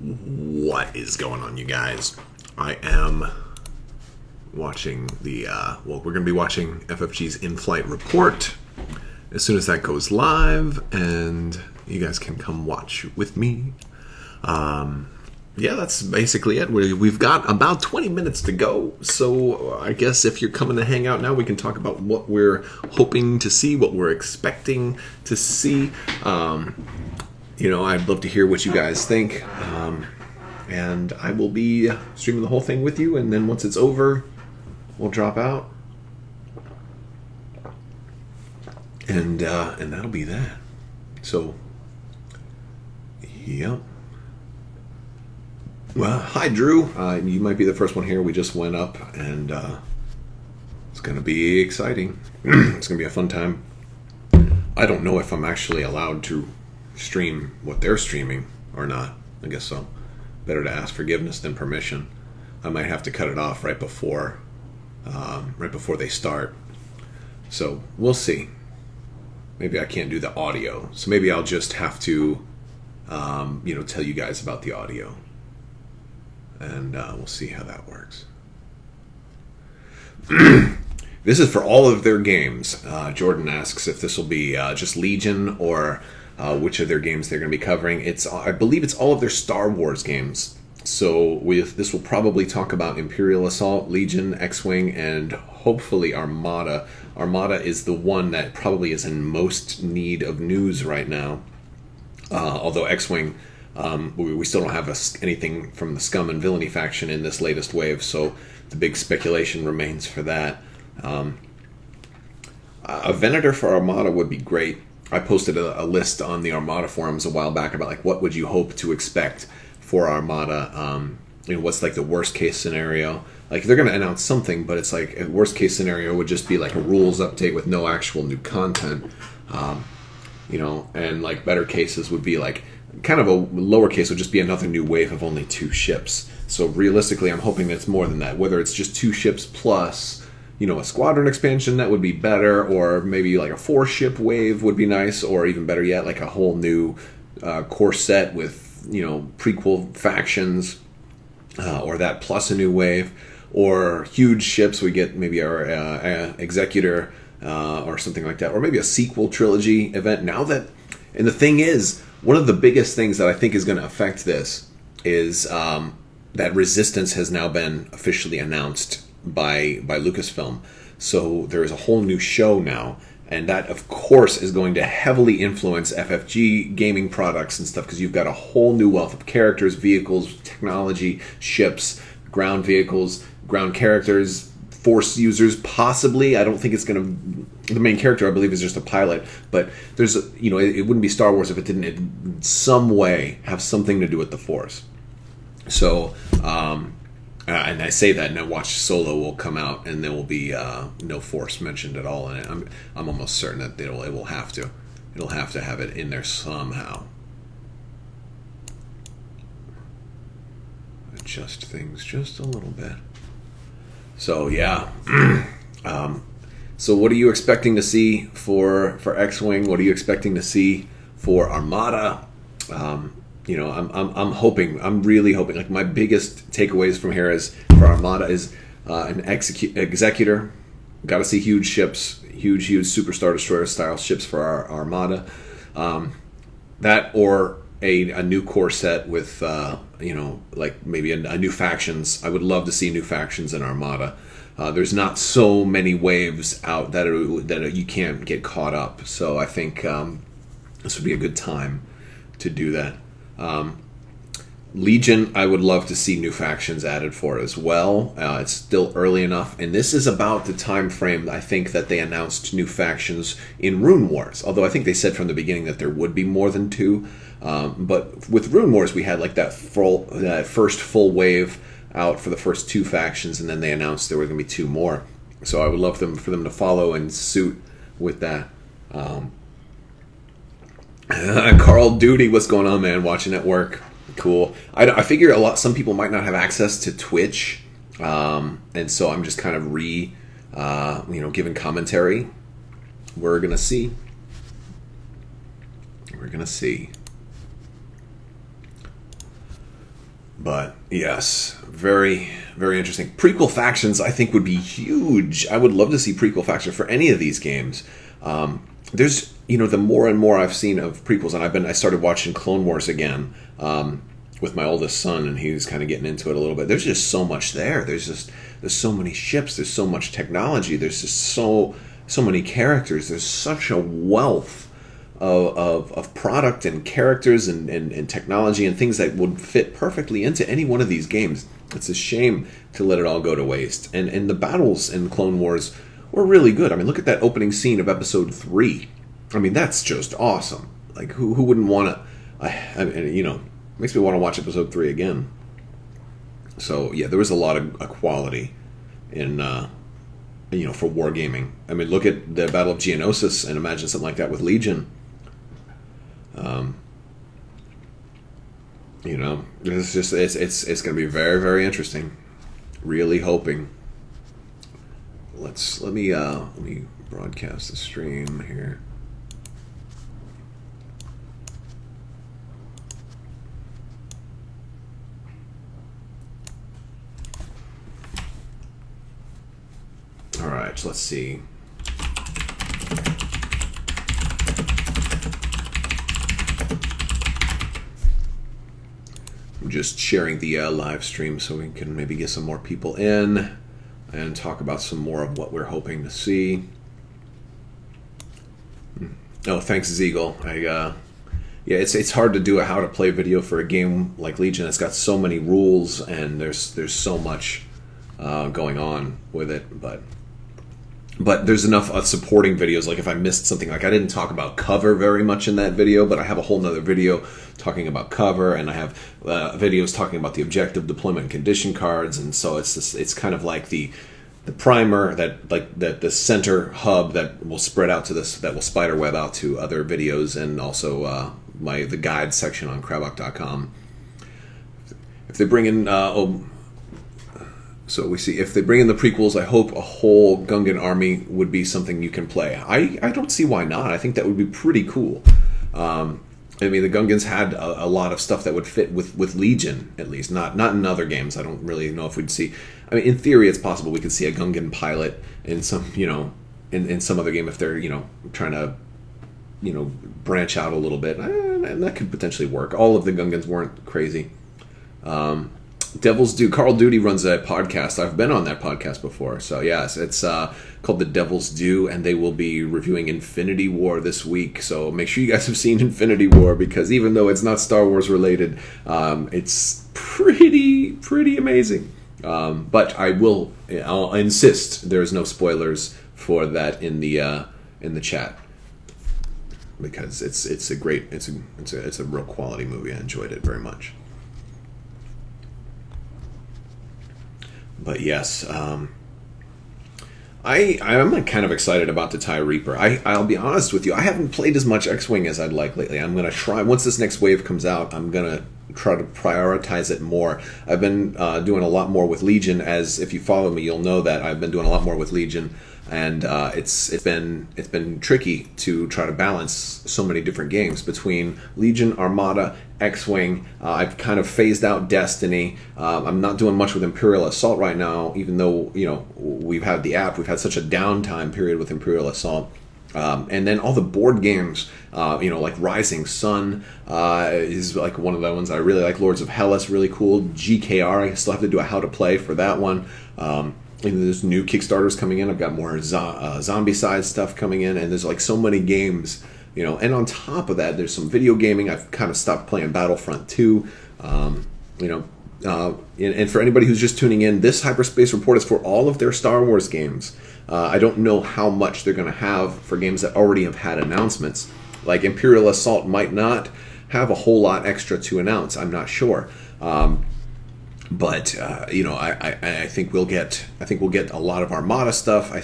What is going on, you guys? I am watching the, well, we're going to be watching FFG's in-flight report as soon as that goes live, and you guys can come watch with me. Yeah, that's basically it. We've got about 20 minutes to go, so I guess if you're coming to hang out now, we can talk about what we're hoping to see, what we're expecting to see. You know, I'd love to hear what you guys think, and I will be streaming the whole thing with you, and then once it's over, we'll drop out, and that'll be that. So, yep. Well, hi, Drew. You might be the first one here. We just went up, and it's going to be exciting. It's going to be a fun time. I don't know if I'm actually allowed to stream what they're streaming or not. I guess so. Better to ask forgiveness than permission. I might have to cut it off right before they start. So we'll see. Maybe I can't do the audio, so maybe I'll just have to, you know, tell you guys about the audio, and we'll see how that works. This is for all of their games. Jordan asks if this will be just Legion or which of their games they're going to be covering. I believe it's all of their Star Wars games. So this will probably talk about Imperial Assault, Legion, X-Wing, and hopefully Armada. Armada is the one that probably is in most need of news right now. Although X-Wing, we still don't have anything from the Scum and Villainy faction in this latest wave, so the big speculation remains for that. A Venator for Armada would be great. I posted a list on the Armada forums a while back about like what would you hope to expect for Armada. You know, what's like the worst case scenario? Like they're going to announce something, but it's like a worst case scenario would just be like a rules update with no actual new content. You know, and like better cases would be like kind of a lower case would just be another new wave of only 2 ships. So realistically, I'm hoping it's more than that. Whether it's just 2 ships plus, you know, a squadron expansion, that would be better, or maybe like a 4-ship wave would be nice, or even better yet, like a whole new core set with, you know, prequel factions, or that plus a new wave, or huge ships. We get maybe our Executor or something like that, or maybe a sequel trilogy event. Now that, and the thing is, one of the biggest things that I think is going to affect this is that Resistance has now been officially announced by Lucasfilm. So there is a whole new show now, and that of course is going to heavily influence FFG gaming products and stuff, because you've got a whole new wealth of characters, vehicles, technology, ships, ground vehicles, ground characters, Force users, possibly. I don't think it's going to... The main character, I believe, is just a pilot, but there's, you know, it wouldn't be Star Wars if it didn't in some way have something to do with the Force. So, and I say that, and I watch Solo will come out, and there will be no Force mentioned at all in it. I'm almost certain that it will have to. It'll have to have it in there somehow. Adjust things just a little bit. So yeah. So what are you expecting to see for X-Wing? What are you expecting to see for Armada? You know, I'm hoping, I'm really hoping, like my biggest takeaways from here is for Armada is an Executor. Got to see huge ships, huge Superstar Destroyer style ships for our Armada. That or a new core set with you know, like maybe a new factions. I would love to see new factions in Armada. There's not so many waves out that you can't get caught up. So I think this would be a good time to do that. Legion, I would love to see new factions added for as well. It's still early enough, and this is about the time frame I think that they announced new factions in Rune Wars. Although I think they said from the beginning that there would be more than 2. But with Rune Wars, we had like that first full wave out for the first 2 factions, and then they announced there were going to be 2 more. So I would love for them to follow and suit with that. Carl Duty, what's going on, man? Watching at work, cool. I figure some people might not have access to Twitch, and so I'm just kind of you know, giving commentary. We're gonna see. We're gonna see. But yes, very, very interesting. Prequel factions, I think, would be huge. I would love to see prequel factions for any of these games. There's, the more and more I've seen of prequels, and I started watching Clone Wars again with my oldest son, and he was kind of getting into it a little bit. There's just so much there. There's so many ships. There's so much technology. There's just so many characters. There's such a wealth of product and characters and technology and things that would fit perfectly into any one of these games. It's a shame to let it all go to waste. And the battles in Clone Wars were really good. I mean, look at that opening scene of Episode 3. I mean, that's just awesome. Like, who wouldn't want to... makes me want to watch Episode 3 again. So, yeah, there was a lot of quality in... for wargaming. I mean, look at the Battle of Geonosis and imagine something like that with Legion. It's going to be very, very interesting. Really hoping. Let me broadcast the stream here. All right, so let's see. I'm just sharing the live stream so we can maybe get some more people in and talk about some more of what we're hoping to see. Oh, thanks, Zeagle. Yeah, it's hard to do a how to play video for a game like Legion. It's got so many rules and there's so much going on with it, but there's enough supporting videos. Like if I missed something, like I didn't talk about cover very much in that video, but I have a whole nother video talking about cover, and I have videos talking about the objective, deployment, and condition cards. And so it's kind of like the primer that the center hub that will spread out to this, that will spider web out to other videos, and also the guide section on Crabbok.com. If they bring in so we see, if they bring in the prequels, I hope a whole Gungan army would be something you can play. I don't see why not. I think that would be pretty cool. I mean, the Gungans had a lot of stuff that would fit with Legion, at least. Not in other games. I don't really know if we'd see... I mean, in theory, it's possible we could see a Gungan pilot in some, in some other game if they're, trying to, branch out a little bit. And that could potentially work. All of the Gungans weren't crazy. Devil's Due. Carl Duty runs a podcast. I've been on that podcast before. So yes, it's called The Devil's Due, and they will be reviewing Infinity War this week. So make sure you guys have seen Infinity War, because even though it's not Star Wars related, it's pretty amazing. But I'll insist there's no spoilers for that in the chat, because it's a real quality movie. I enjoyed it very much. But yes, I'm kind of excited about the TIE Reaper. I'll be honest with you, I haven't played as much X-Wing as I'd like lately. I'm going to try, once this next wave comes out, I'm going to try to prioritize it more. I've been doing a lot more with Legion, as if you follow me, you'll know that I've been doing a lot more with Legion, and it's been tricky to try to balance so many different games between Legion, Armada, X-Wing. I've kind of phased out Destiny. I'm not doing much with Imperial Assault right now, even though we've had the app. We've had such a downtime period with Imperial Assault. And then all the board games, like Rising Sun is like one of the ones I really like. Lords of Hellas, really cool. GKR, I still have to do a how to play for that one. There's new Kickstarters coming in. I've got more zombie side stuff coming in, and there's like so many games, And on top of that, there's some video gaming. I've kind of stopped playing Battlefront 2. And for anybody who's just tuning in, this Hyperspace Report is for all of their Star Wars games. I don't know how much they're going to have for games that already have had announcements. Like Imperial Assault might not have a whole lot extra to announce. I'm not sure. But I think we'll get a lot of Armada stuff. I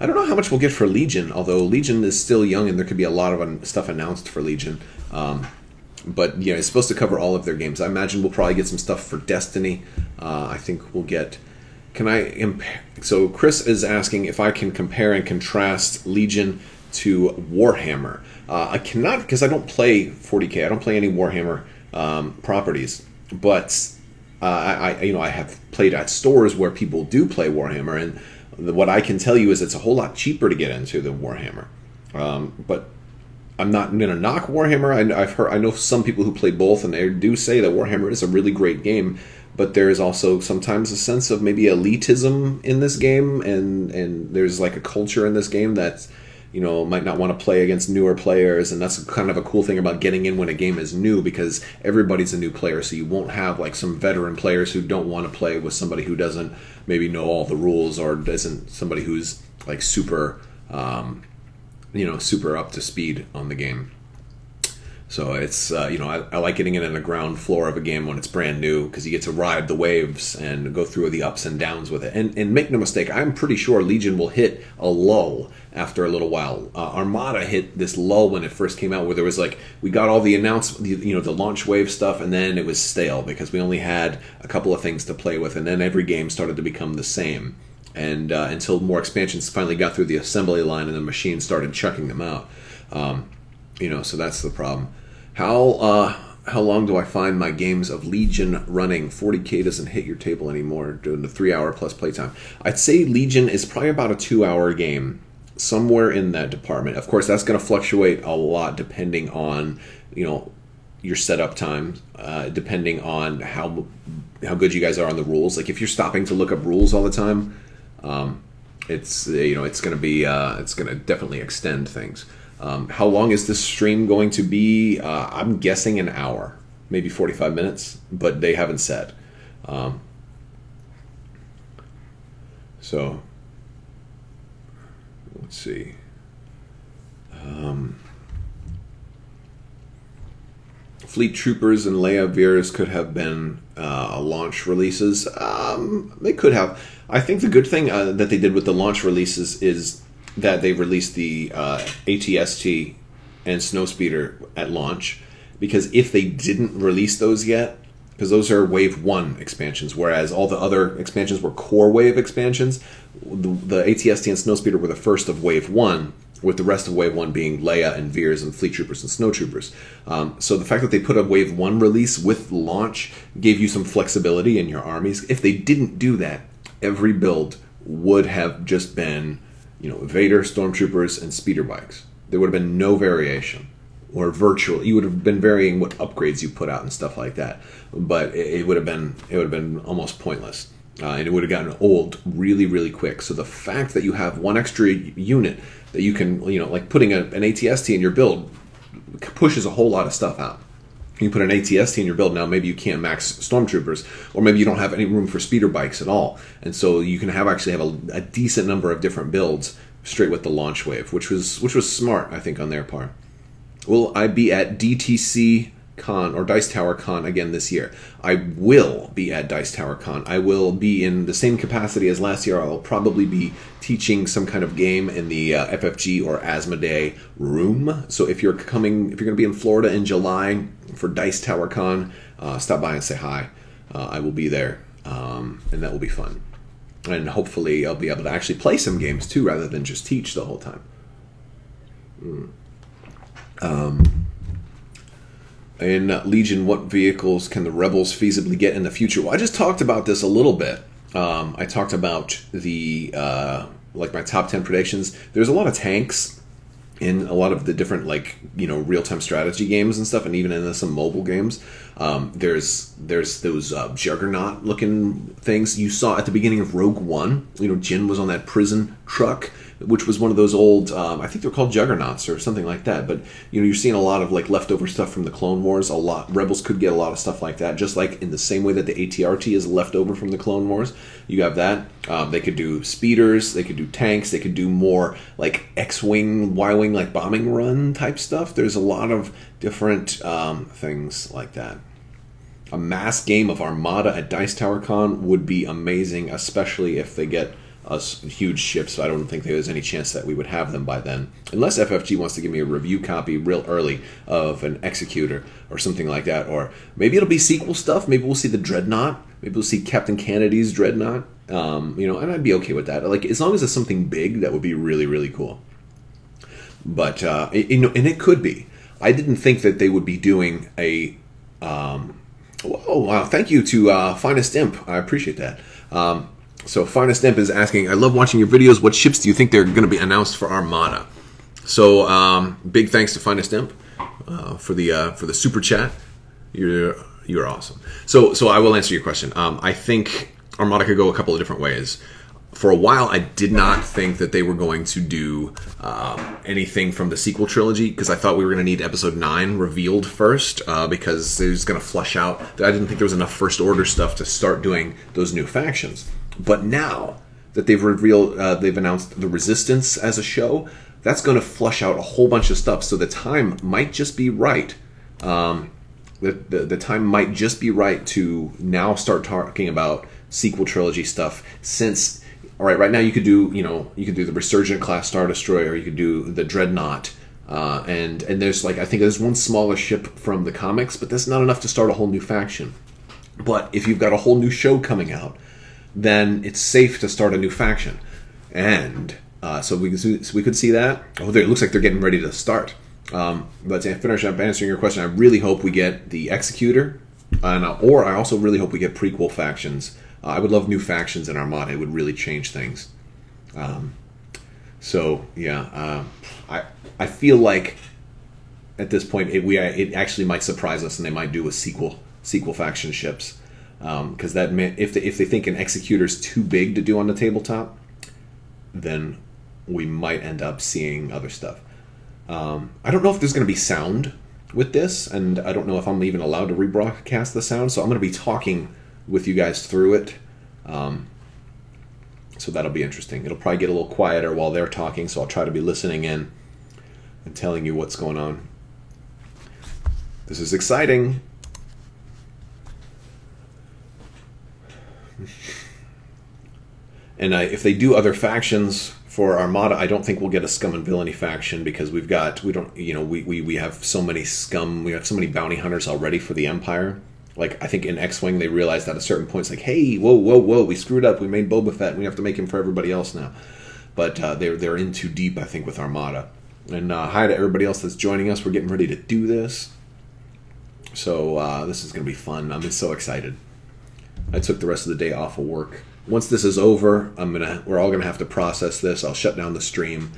don't know how much we'll get for Legion, although Legion is still young and there could be a lot of stuff announced for Legion. But it's supposed to cover all of their games. I imagine we'll probably get some stuff for Destiny. I think we'll get... So Chris is asking if I can compare and contrast Legion to Warhammer. I cannot, because I don't play 40K. I don't play any Warhammer properties. But I have played at stores where people do play Warhammer, and what I can tell you is it's a whole lot cheaper to get into than Warhammer. But I'm not going to knock Warhammer. I know some people who play both, and they do say that Warhammer is a really great game. But there is also sometimes a sense of maybe elitism in this game, and there's like a culture in this game that, might not want to play against newer players, and that's kind of a cool thing about getting in when a game is new, because everybody's a new player, so you won't have like some veteran players who don't want to play with somebody who doesn't maybe know all the rules, or isn't somebody who's like super, super up to speed on the game. So it's, I like getting in on the ground floor of a game when it's brand new, because you get to ride the waves and go through the ups and downs with it. And make no mistake, I'm pretty sure Legion will hit a lull after a little while. Armada hit this lull when it first came out, where there was like, we got all the the launch wave stuff, and then it was stale because we only had a couple of things to play with, and then every game started to become the same. And until more expansions finally got through the assembly line and the machine started chucking them out. So that's the problem. How long do I find my games of Legion running? 40K doesn't hit your table anymore during the 3-hour plus playtime. I'd say Legion is probably about a 2-hour game, somewhere in that department. Of course, that's going to fluctuate a lot depending on your setup time, depending on how good you guys are on the rules. Like if you're stopping to look up rules all the time, it's going to definitely extend things. How long is this stream going to be? I'm guessing an hour, maybe 45 minutes, but they haven't said. So, let's see. Fleet Troopers and Leia Veers could have been launch releases. They could have. I think the good thing that they did with the launch releases is that they released the ATST and Snowspeeder at launch, because if they didn't release those yet, because those are Wave 1 expansions, whereas all the other expansions were Core Wave expansions, the ATST and Snowspeeder were the first of Wave 1, with the rest of Wave 1 being Leia and Veers and Fleet Troopers and Snow Troopers. So the fact that they put a Wave 1 release with launch gave you some flexibility in your armies. If they didn't do that, every build would have just been Vader, Stormtroopers, and speeder bikes. There would have been no variation, or virtual. You would have been varying what upgrades you put out and stuff like that, but it would have been almost pointless, and it would have gotten old really, really quick. So the fact that you have one extra unit that you can, like putting an ATST in your build, pushes a whole lot of stuff out. You put an ATST in your build now, maybe you can't max Stormtroopers, or maybe you don't have any room for speeder bikes at all. And so you can actually have a decent number of different builds straight with the launch wave, which was smart, I think, on their part. Will I be at DTC Con or Dice Tower Con again this year? I will be at Dice Tower Con. I will be in the same capacity as last year. I'll probably be teaching some kind of game in the FFG or Asmodee room. So if you're going to be in Florida in July for Dice Tower Con, stop by and say hi. I will be there, and that will be fun. And hopefully I'll be able to actually play some games too, rather than just teach the whole time. In Legion, what vehicles can the Rebels feasibly get in the future? Well, I just talked about this a little bit. I talked about the like my top 10 predictions. There's a lot of tanks in a lot of the different real-time strategy games and stuff, and even in some mobile games. There's those juggernaut-looking things you saw at the beginning of Rogue One. Jyn was on that prison truck, which was one of those old, I think they're called juggernauts or something like that. But you're seeing a lot of leftover stuff from the Clone Wars. Rebels could get a lot of stuff like that, just like in the same way that the ATRT is leftover from the Clone Wars. You have that. They could do speeders, they could do tanks, they could do more like X-wing, Y-wing, like bombing run type stuff. There's a lot of different things like that. A mass game of Armada at Dice Tower Con would be amazing, especially if they get us huge ships. I don't think there's any chance that we would have them by then, unless FFG wants to give me a review copy real early of an Executor or something like that. Or maybe it'll be sequel stuff. Maybe we'll see the Dreadnought. Maybe we'll see Captain Kennedy's Dreadnought. And I'd be okay with that. Like, as long as it's something big, that would be really, really cool. But and it could be. I didn't think that they would be doing a well, Oh, wow. Thank you to Finest Imp. I appreciate that. So Finest Imp is asking, I love watching your videos. What ships do you think they're going to be announced for Armada? So big thanks to Finest Imp for the super chat. You're awesome. So I will answer your question. I think Armada could go a couple of different ways. For a while, I did not think that they were going to do anything from the sequel trilogy, because I thought we were going to need Episode 9 revealed first, because it was going to flush out. I didn't think there was enough First Order stuff to start doing those new factions. But now that they've revealed, they've announced the Resistance as a show, that's going to flush out a whole bunch of stuff. So the time might just be right. The time might just be right to now start talking about sequel trilogy stuff, since... All right, right now you could do the Resurgent class Star Destroyer, you could do the Dreadnought, and there's I think there's one smaller ship from the comics, but that's not enough to start a whole new faction. But if you've got a whole new show coming out, then it's safe to start a new faction, and so we could see that. Oh, it looks like they're getting ready to start. But to finish up answering your question, I really hope we get the Executor, or I also really hope we get prequel factions. I would love new factions in Armada. It would really change things. So yeah, I feel like at this point it actually might surprise us, and they might do a sequel faction ships, because that meant if they think an Executor's too big to do on the tabletop, then we might end up seeing other stuff. I don't know if there's going to be sound with this, and I don't know if I'm even allowed to rebroadcast the sound. So I'm going to be talking with you guys through it, so that'll be interesting. It'll probably get a little quieter while they're talking, so I'll try to be listening in and telling you what's going on. This is exciting. And if they do other factions for Armada, I don't think we'll get a Scum and Villainy faction, because we have so many scum, we have so many bounty hunters already for the Empire. Like, I think in X-Wing they realized at a certain point, it's like, hey, whoa, we screwed up. We made Boba Fett, and we have to make him for everybody else now. But they're in too deep, I think, with Armada. And hi to everybody else that's joining us. We're getting ready to do this. So this is going to be fun. I'm so excited. I took the rest of the day off of work. Once this is over, we're all going to have to process this. I'll shut down the stream,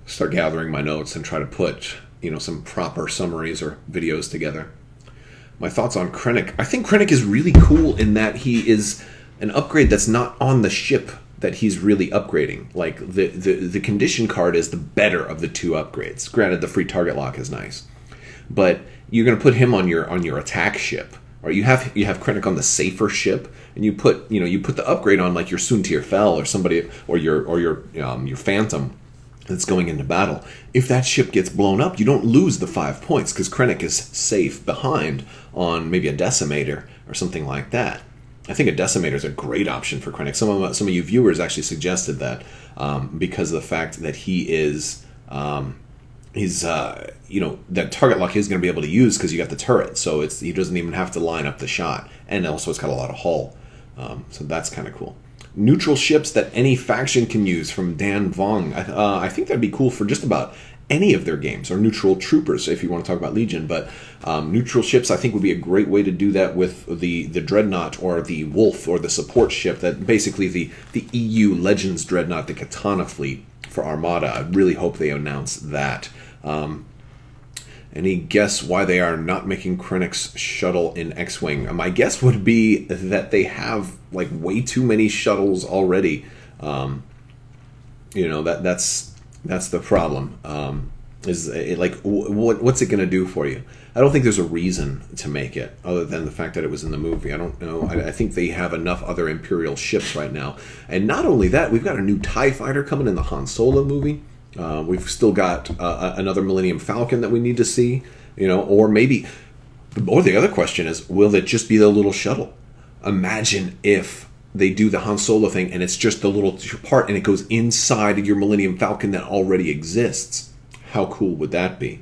start gathering my notes, and try to put some proper summaries or videos together. My thoughts on Krennic. I think Krennic is really cool in that he is an upgrade that's not on the ship that he's really upgrading. Like, the condition card is the better of the two upgrades. Granted, the free target lock is nice, but you're going to put him on your attack ship, or you have Krennic on the safer ship, and you put the upgrade on like your Soontir Fel or somebody, or your Phantom that's going into battle. If that ship gets blown up, you don't lose the 5 points, because Krennic is safe behind on maybe a Decimator or something like that. I think a Decimator is a great option for Krennic. Some of you viewers actually suggested that, because of the fact that he is that target lock he's going to be able to use, because you got the turret, so he doesn't even have to line up the shot, and also it's got a lot of hull, so that's kind of cool. Neutral ships that any faction can use, from Dan Vong. I think that'd be cool for just about any of their games, or neutral troopers if you want to talk about Legion. But neutral ships, I think, would be a great way to do that with the Dreadnought, or the Wolf, or the support ship. That basically the EU Legends Dreadnought, the Katana fleet for Armada. I really hope they announce that. Any guess why they are not making Krennic's shuttle in X-Wing? My guess would be that they have like way too many shuttles already. That's the problem. What's it going to do for you? I don't think there's a reason to make it, other than the fact that it was in the movie. I don't know. I think they have enough other Imperial ships right now. And not only that, we've got a new TIE fighter coming in the Han Solo movie. We've still got another Millennium Falcon that we need to see, or maybe, or the other question is, will it just be the little shuttle? Imagine if they do the Han Solo thing and it's just the little part and it goes inside your Millennium Falcon that already exists. How cool would that be?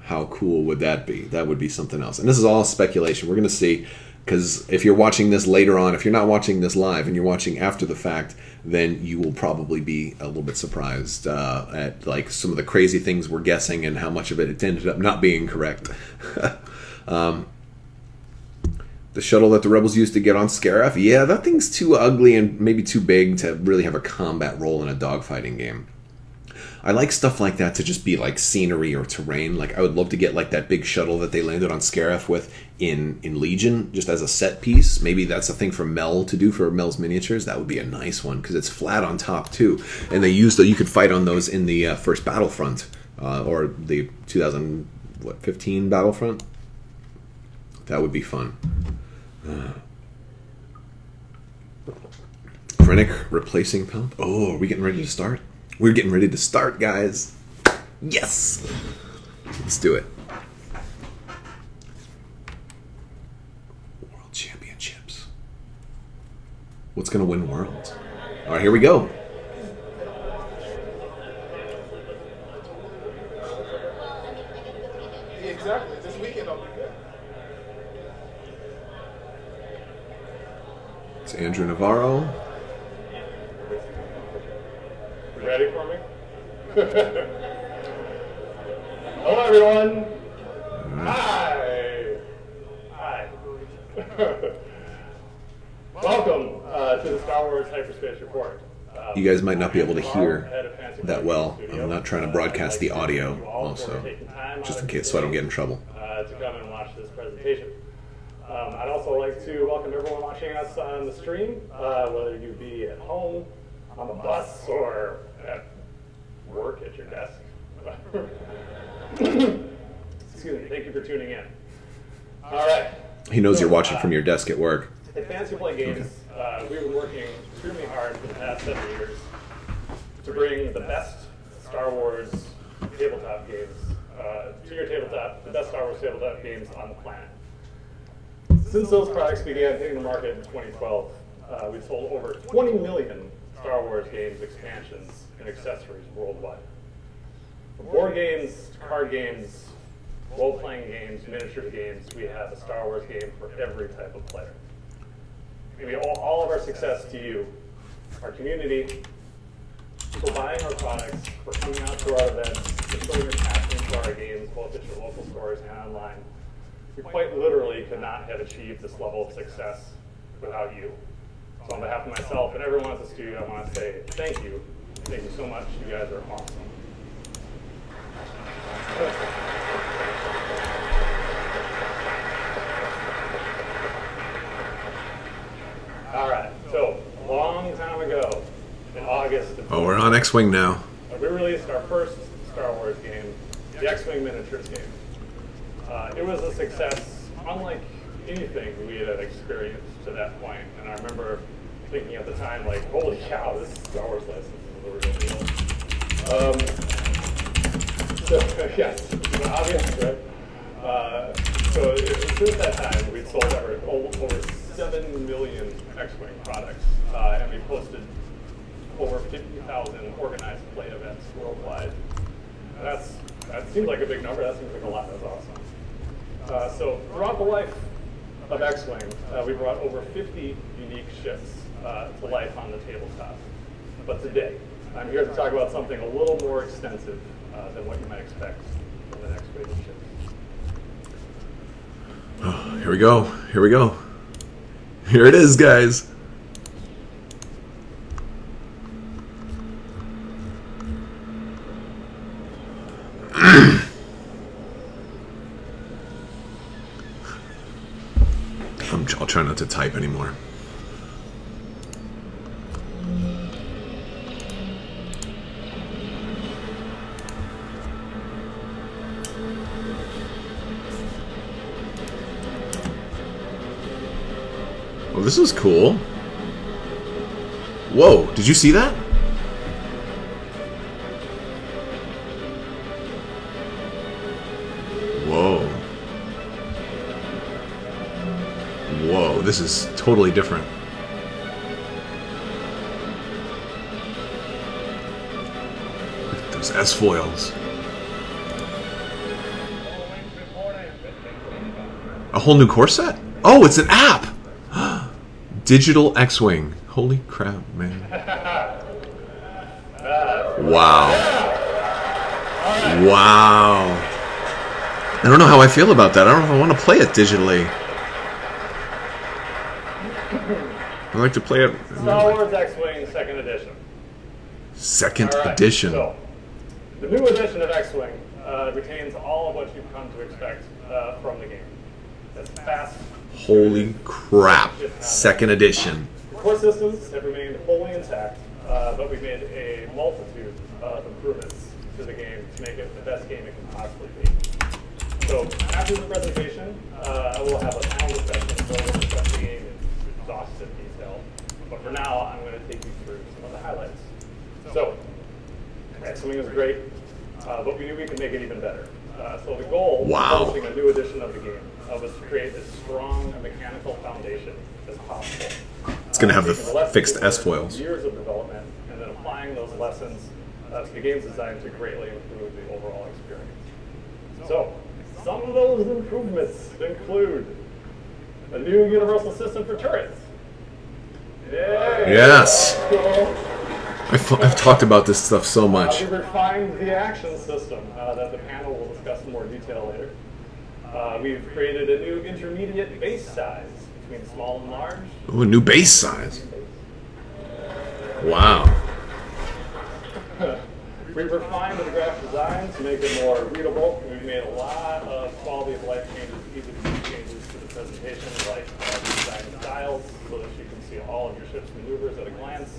How cool would that be? That would be something else. And this is all speculation. We're going to see, because if you're watching this later on, if you're not watching this live and you're watching after the fact, then you will probably be a little bit surprised at like some of the crazy things we're guessing and how much of it ended up not being correct. The shuttle that the rebels used to get on Scarif? Yeah, that thing's too ugly and maybe too big to really have a combat role in a dogfighting game. I like stuff like that to just be like scenery or terrain. Like I would love to get like that big shuttle that they landed on Scarif with in Legion, just as a set piece. Maybe that's a thing for Mel to do for Mel's miniatures. That would be a nice one because it's flat on top too. And they used you could fight on those in the first Battlefront or the 2015 Battlefront. That would be fun. Krennic replacing Pelt. Oh, are we getting ready to start? We're getting ready to start, guys. Yes! Let's do it. World Championships. What's going to win Worlds? All right, here we go. Exactly. This weekend I'll be good. It's Andrew Navarro. Ready for me? Hello, everyone. Hi. Hi. Welcome to the Star Wars Hyperspace Report. You guys might not be able to hear that well. I'm not trying to broadcast the audio also, just in case so I don't get in trouble. To come and watch this presentation. I'd also like to welcome everyone watching us on the stream, whether you be at home, on the bus, or at work at your desk. Excuse me, thank you for tuning in. All right. He knows you're watching from your desk at work. At Fantasy Play Games, we've been working extremely hard for the past 7 years to bring the best Star Wars tabletop games to your tabletop, the best Star Wars tabletop games on the planet. Since those products began hitting the market in 2012, we've sold over 20 million Star Wars games, expansions, and accessories worldwide. From board games to card games, role-playing games, miniature games, we have a Star Wars game for every type of player. We owe all of our success to you, our community, for buying our products, for coming out to our events, for showing your passion for our games, both at your local stores and online. We quite literally could not have achieved this level of success without you. So on behalf of myself and everyone at the studio, I want to say thank you. Thank you so much. You guys are awesome. All right, so a long time ago, in August of Oh, we're on X-Wing now. we released our first Star Wars game, the X-Wing Miniatures game. It was a success unlike anything we had experienced to that point. And I remember thinking at the time, like, holy cow, this Star Wars license is a real deal. So, yes, it's obvious, right? So since that time, we've sold over 7 million X-Wing products, and we posted over 50,000 organized play events worldwide. That seems like a big number. That seems like a lot. That's awesome. So throughout the life of X-Wing, we brought over 50 unique ships to life on the tabletop. But today, I'm here to talk about something a little more extensive than what you might expect from the next wave of ships. Oh, here we go. Here we go. Here it is, guys. I'll try not to type anymore. Oh, this is cool. Whoa, did you see that? Whoa. Whoa, this is totally different. Those S-foils. A whole new core set? Oh, it's an app! Digital X-Wing. Holy crap, man. Wow. Wow. I don't know how I feel about that. I don't know if I want to play it digitally. I like to play it. Star Wars X-Wing Second Edition. Second All right, edition. So, the new edition of X-Wing retains all of what you've come to expect from the game. It's fast. Holy crap! Second edition. Core systems have remained wholly intact, but we've made a multitude of improvements to the game to make it the best game it can possibly be. So after the presentation, I will have a panel discussion where we'll discuss the game in exhaustive detail. But for now, I'm going to take you through some of the highlights. So, X-Wing is great, but we knew we could make it even better. So the goal of publishing a new edition of the game was to create as strong a mechanical foundation as possible. It's going to have the fixed S-foils. Years of development, and then applying those lessons to the game's design to greatly improve the overall experience. So, some of those improvements include a new universal system for turrets. Yay! Yes! Cool. I've talked about this stuff so much. We refined the action system that the panel will discuss in more detail later. We've created a new intermediate base size between small and large. Ooh, a new base size. Wow. We've refined the graphic design to make it more readable. We've made a lot of quality of life changes, easy to use changes to the presentation, like redesigning dials so that you can see all of your ship's maneuvers at a glance.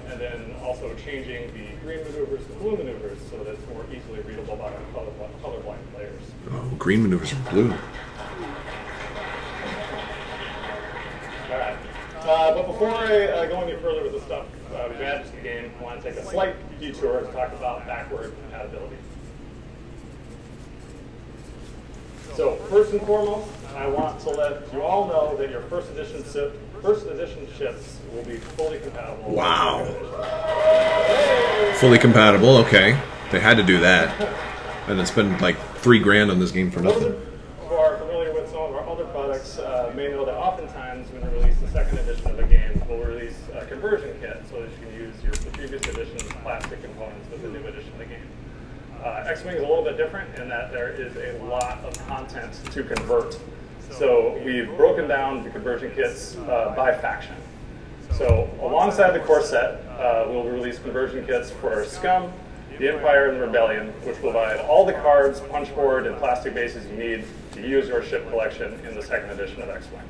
And then also changing the green maneuvers to blue maneuvers so that it's more easily readable by our colorblind players. Oh, green maneuvers are blue. All right. But before I go any further with the stuff we've added to the game, I want to take a slight detour to talk about backward compatibility. So first and foremost, I want to let you all know that your first edition ships will be fully compatible. Wow. Fully compatible, okay. They had to do that. And it's been like $3 grand on this game for nothing. Who are familiar with some of our other products may know that oftentimes when we release the second edition of a game, we'll release a conversion kit so that you can use the previous edition's plastic components with the new edition of the game. X-Wing is a little bit different in that there is a lot of content to convert. So we've broken down the conversion kits by faction. So alongside the core set, we'll release conversion kits for Scum, the Empire, and the Rebellion, which will provide all the cards, punch board, and plastic bases you need to use your ship collection in the second edition of X-Wing.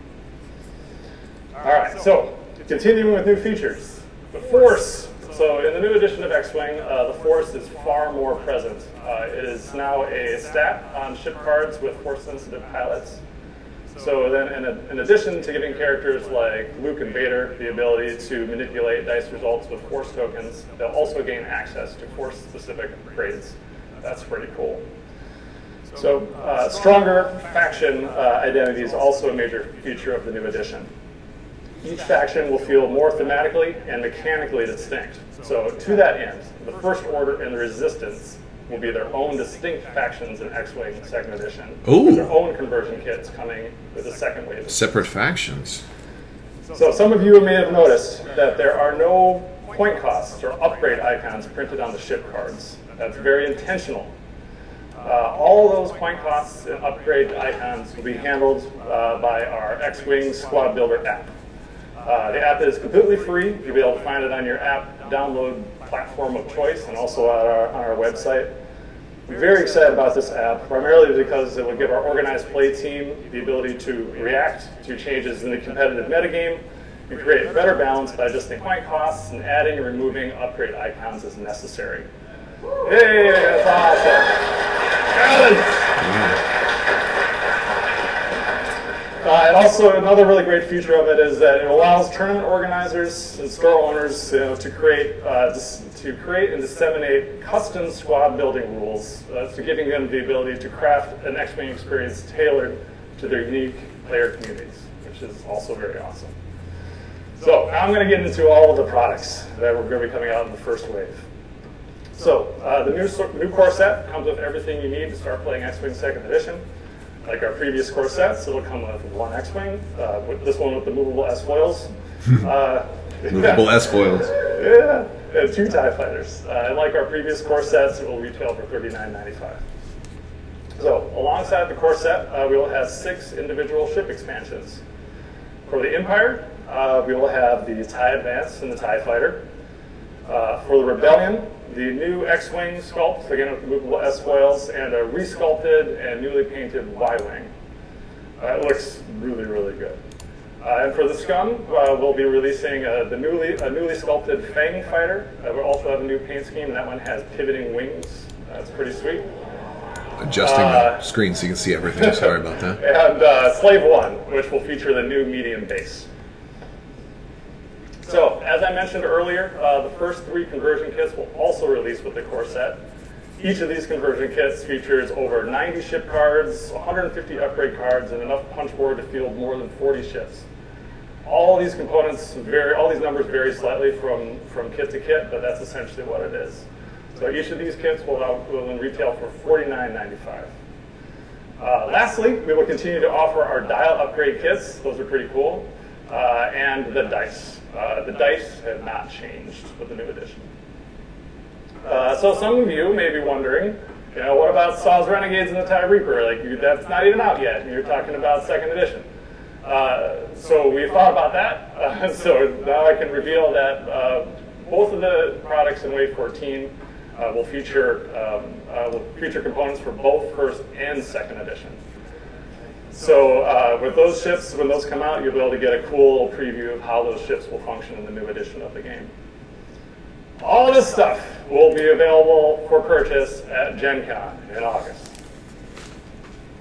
All right, so continuing with new features. The Force. So in the new edition of X-Wing, the Force is far more present. It is now a stat on ship cards with Force-sensitive pilots. So then in addition to giving characters like Luke and Vader the ability to manipulate dice results with Force tokens, they'll also gain access to Force-specific upgrades. That's pretty cool. So stronger faction identity is also a major feature of the new edition. Each faction will feel more thematically and mechanically distinct. So to that end, the First Order and the Resistance will be their own distinct factions in X-Wing Second Edition. With their own conversion kits coming with the second wave. Separate factions. So some of you may have noticed that there are no point costs or upgrade icons printed on the ship cards. That's very intentional. All of those point costs and upgrade icons will be handled by our X-Wing Squad Builder app. The app is completely free. You'll be able to find it on your app download platform of choice and also on our website. We're very excited about this app, primarily because it will give our organized play team the ability to react to changes in the competitive metagame and create better balance by adjusting point costs and adding and removing upgrade icons as necessary. Hey, that's awesome. And also, another really great feature of it is that it allows tournament organizers and store owners to create and disseminate custom squad building rules, to giving them the ability to craft an X-Wing experience tailored to their unique player communities, which is also very awesome. So now I'm going to get into all of the products that we're going to be coming out in the first wave. So the new core set comes with everything you need to start playing X-Wing Second Edition. Like our previous core sets, it'll come with one X-Wing, this one with the movable S-foils. Movable S-foils. Yeah, and 2 TIE fighters. And like our previous core sets, it will retail for $39.95. So alongside the core set, we will have 6 individual ship expansions. For the Empire, we will have the TIE Advance and the TIE Fighter. For the Rebellion, the new X-Wing sculpt, again with movable S-foils, and a resculpted and newly painted Y-Wing. It looks really, really good. And for the Scum, we'll be releasing a newly sculpted Fang Fighter. We'll also have a new paint scheme, and that one has pivoting wings. That's pretty sweet. Adjusting the screen so you can see everything. Sorry about that. And Slave One, which will feature the new medium base. So, as I mentioned earlier, the first 3 conversion kits will also release with the core set. Each of these conversion kits features over 90 ship cards, 150 upgrade cards, and enough punch board to field more than 40 ships. All these components vary, all these numbers vary slightly from kit to kit, but that's essentially what it is. So each of these kits will retail for $49.95. Lastly, we will continue to offer our dial upgrade kits. Those are pretty cool. And the dice. The dice have not changed with the new edition. So some of you may be wondering, what about Saw's Renegades and the TIE Reaper? Like, that's not even out yet, and you're talking about 2nd edition. So we thought about that. So now I can reveal that both of the products in Wave 14 will feature components for both 1st and 2nd edition. So with those ships, when those come out, you'll be able to get a cool preview of how those ships will function in the new edition of the game. All of this stuff will be available for purchase at Gen Con in August.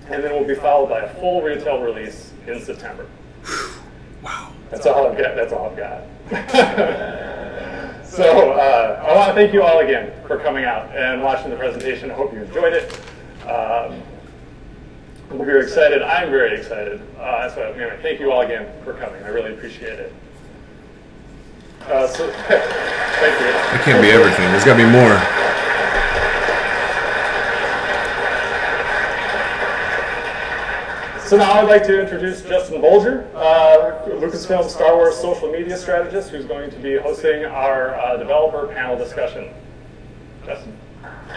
And then will be followed by a full retail release in September. Wow. That's all I've got. That's all I've got. So I want to thank you all again for coming out and watching the presentation. I hope you enjoyed it. We're very excited. I'm very excited. So anyway, thank you all again for coming. I really appreciate it. So thank you. It can't be everything. There's got to be more. So now I'd like to introduce Justin Bolger, Lucasfilm Star Wars social media strategist, who's going to be hosting our developer panel discussion. Justin. Thanks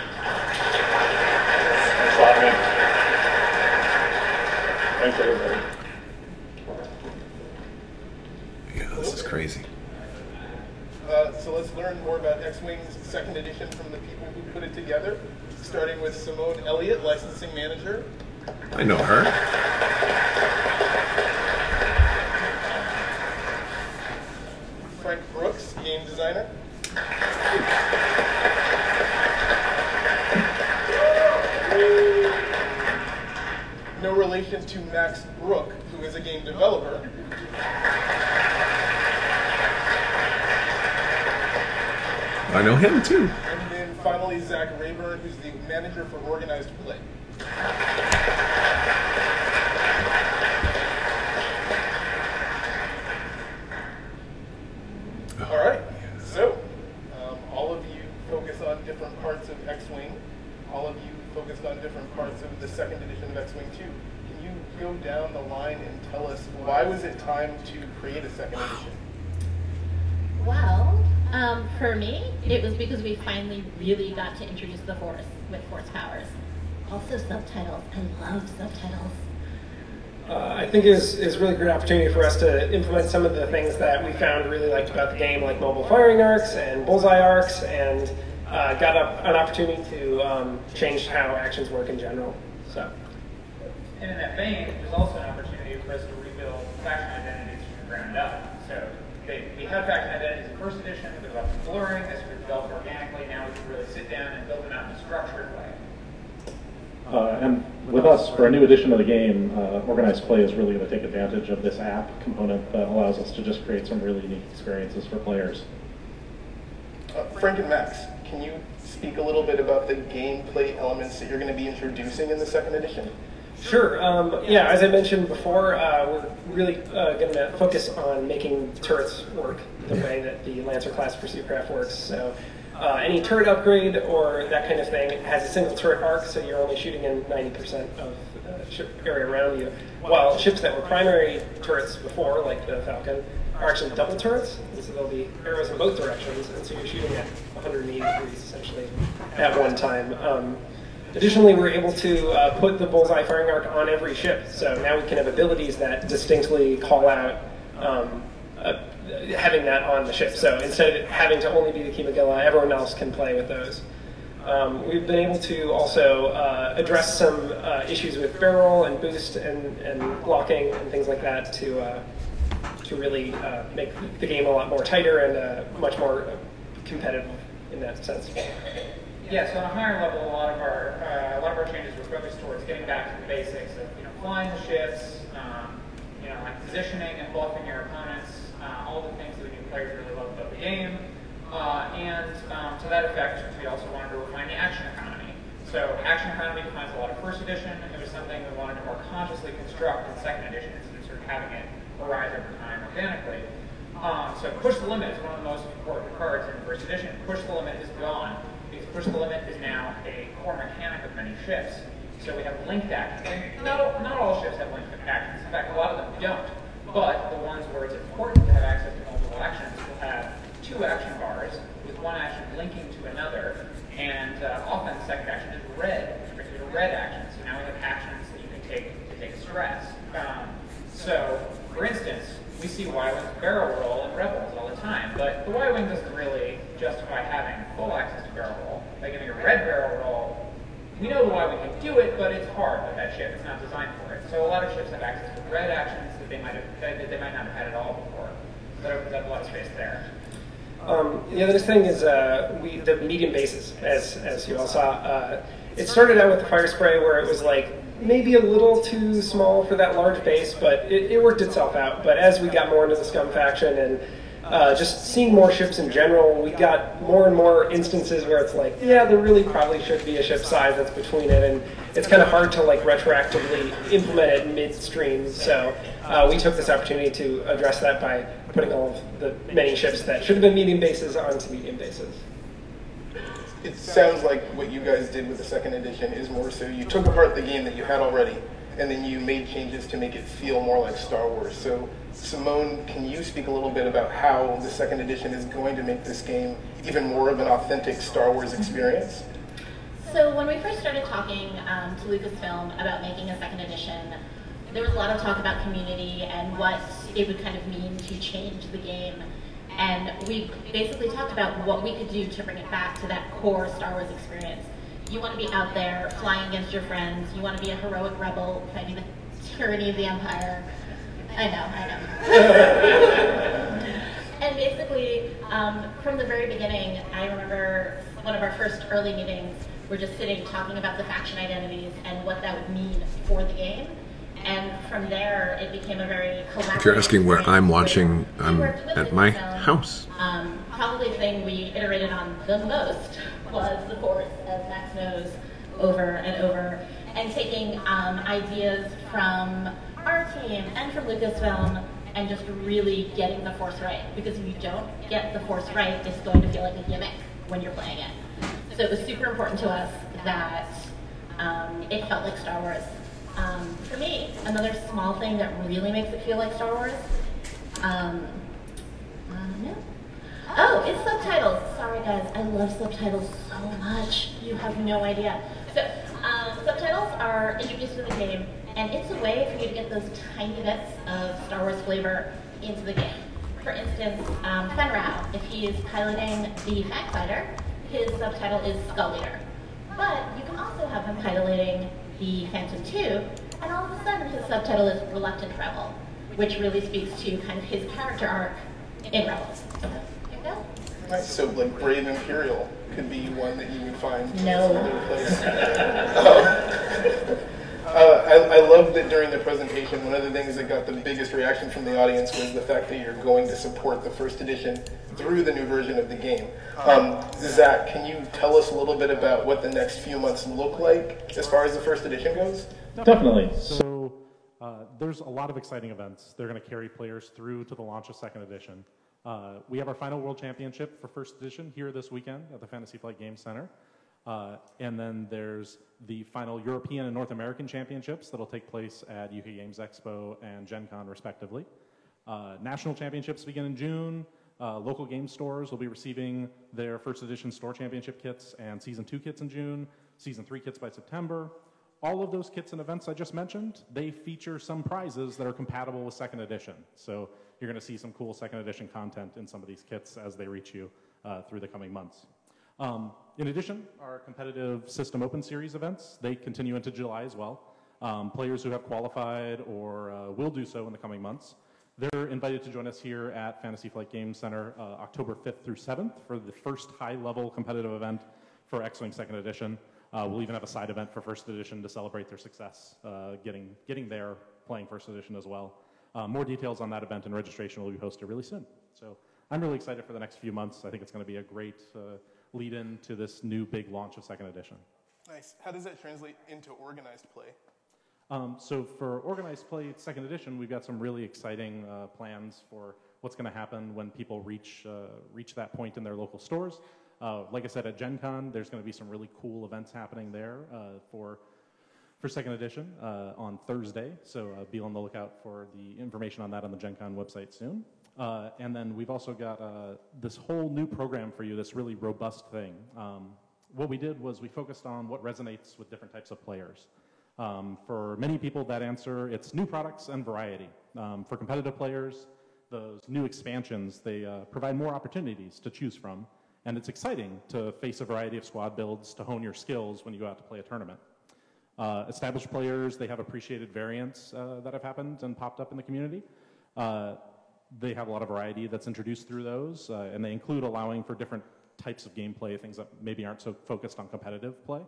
a lot, man. Thanks, everybody. Yeah, this is crazy. So let's learn more about X-Wing's 2nd edition from the people who put it together, starting with Simone Elliott, licensing manager. I know her. Frank Brooks, game designer. No relation to Max Brook, who is a game developer. I know him too. And then finally, Zach Rayburn, who's the manager for organized play. All right, so all of you focus on different parts of X-Wing. All of you focused on different parts of the 2nd edition of X-Wing 2. Can you go down the line and tell us why was it time to create a 2nd edition? Well, for me, it was because we finally really got to introduce the Force with Force powers. Also subtitles. I love subtitles. I think it was a really great opportunity for us to implement some of the things that we found really liked about the game, like mobile firing arcs and bullseye arcs, and got an opportunity to change how actions work in general. So, and in that vein, there's also an opportunity for us to rebuild faction identities from the ground up. So we had faction identities in 1st edition, there's lots of blurring, this we developed organically, now we can really sit down and build them out in a structured way. And with us, for a new edition of the game, organized play is really going to take advantage of this app component that allows us to just create some really unique experiences for players. Frank and Max, can you speak a little bit about the gameplay elements that you're going to be introducing in the 2nd edition? Sure. Yeah, as I mentioned before, we're really going to focus on making turrets work the way that the Lancer class pursuit craft works. So any turret upgrade or that kind of thing has a single turret arc, so you're only shooting in 90% of the ship area around you. While ships that were primary turrets before, like the Falcon, are actually double turrets, and so there'll be arrows in both directions, and so you're shooting at 180 degrees essentially at one time. Additionally, we're able to put the bullseye firing arc on every ship, so now we can have abilities that distinctly call out having that on the ship. So instead of having to only be the Kimagilla, everyone else can play with those. We've been able to also address some issues with barrel roll and boost and blocking and things like that to really make the game a lot more tighter and much more competitive in that sense. Yeah, so on a higher level, a lot of our changes were focused towards getting back to the basics of flying the ships, like positioning and bluffing your opponents, all the things that we new players really love about the game. And to that effect, we also wanted to refine the action economy. So action economy defines a lot of first edition, and it was something we wanted to more consciously construct in second edition instead of sort of having it arise over time organically. So push the limit is one of the most important cards in first edition. Push the limit is gone, because push the limit is now a core mechanic of many ships. So we have linked actions. And not all ships have linked actions. In fact, a lot of them don't. But the ones where it's important to have access to multiple actions will have 2 action bars with one action linking to another. And often the second action is red, which brings you to red actions. So now we have actions that you can take to take stress. So, for instance, we see Y-Wings barrel roll in Rebels all the time, but the Y-Wing doesn't really justify having full access to barrel roll. By giving a red barrel roll, we know the Y-Wing can do it, but it's hard with that ship. It's not designed for it. So a lot of ships have access to red actions that they might not have had at all before. That opens up a lot of space there. The other thing is the medium bases, as you all saw. It started out with the fire spray where it was like maybe a little too small for that large base, but it worked itself out. But as we got more into the Scum faction and just seeing more ships in general, we got more and more instances where it's like, yeah, there really probably should be a ship size that's between it, and it's kind of hard to like retroactively implement it midstream. So we took this opportunity to address that by putting all of the many ships that should have been medium bases onto medium bases. It sounds like what you guys did with the second edition is more so you took apart the game that you had already, and then you made changes to make it feel more like Star Wars. So Simone, can you speak a little bit about how the second edition is going to make this game even more of an authentic Star Wars experience? So when we first started talking to Lucasfilm about making a second edition, there was a lot of talk about community and what it would kind of mean to change the game. And we basically talked about what we could do to bring it back to that core Star Wars experience. You want to be out there flying against your friends. You want to be a heroic rebel fighting the tyranny of the Empire. I know. And basically, from the very beginning, I remember one of our first early meetings, we're just sitting talking about the faction identities and what that would mean for the game. And from there, it became a very collaborative. If you're asking where I'm watching, I'm at my Lucasfilm. house. Probably the thing we iterated on the most was the Force, as Max knows, over and over, and taking ideas from our team and from Lucasfilm and just really getting the Force right. Because if you don't get the Force right, it's going to feel like a gimmick when you're playing it. So it was super important to us that it felt like Star Wars. For me, another small thing that really makes it feel like Star Wars, Oh, it's subtitles. Sorry guys, I love subtitles so much. You have no idea. So, subtitles are introduced to the game, and it's a way for you to get those tiny bits of Star Wars flavor into the game. For instance, Fenrau, if he is piloting the Fang Fighter, his subtitle is Skull Leader. But you can also have him piloting the Phantom II, and all of a sudden his subtitle is Reluctant Rebel, which really speaks to kind of his character arc in Rebels. So, there you go. Nice. So, like, Brave Imperial could be one that you would find No. in other place. I love that during the presentation, one of the things that got the biggest reaction from the audience was the fact that you're going to support the first edition through the new version of the game. Zach, can you tell us a little bit about what the next few months look like as far as the first edition goes? Definitely. So there's a lot of exciting events. They're going to carry players through to the launch of second edition. We have our final World Championship for first edition here this weekend at the Fantasy Flight Games Center. And then there's the final European and North American Championships that'll take place at UK Games Expo and Gen Con respectively. National Championships begin in June. Local game stores will be receiving their first edition store championship kits and season 2 kits in June, season 3 kits by September. all of those kits and events I just mentioned, they feature some prizes that are compatible with second edition. So you're going to see some cool second edition content in some of these kits as they reach you through the coming months. In addition, our competitive System Open Series events, they continue into July as well. Players who have qualified or will do so in the coming months, they're invited to join us here at Fantasy Flight Game Center October 5th through 7th for the first high-level competitive event for X-Wing 2nd Edition. We'll even have a side event for 1st Edition to celebrate their success getting there playing 1st Edition as well. More details on that event and registration will be posted really soon. So I'm really excited for the next few months. I think it's going to be a great lead-in to this new big launch of 2nd Edition. Nice. How does that translate into organized play? So for organized play 2nd Edition, we've got some really exciting plans for what's going to happen when people reach that point in their local stores. Like I said, at Gen Con, there's going to be some really cool events happening there for 2nd Edition on Thursday. So be on the lookout for the information on that on the Gen Con website soon. And then we've also got this whole new program for you, this really robust thing. What we did was we focused on what resonates with different types of players. For many people, that answer, it's new products and variety. For competitive players, those new expansions, they provide more opportunities to choose from. And it's exciting to face a variety of squad builds to hone your skills when you go out to play a tournament. Established players, they have appreciated variants that have happened and popped up in the community. They have a lot of variety that's introduced through those, and they include allowing for different types of gameplay, things that maybe aren't so focused on competitive play.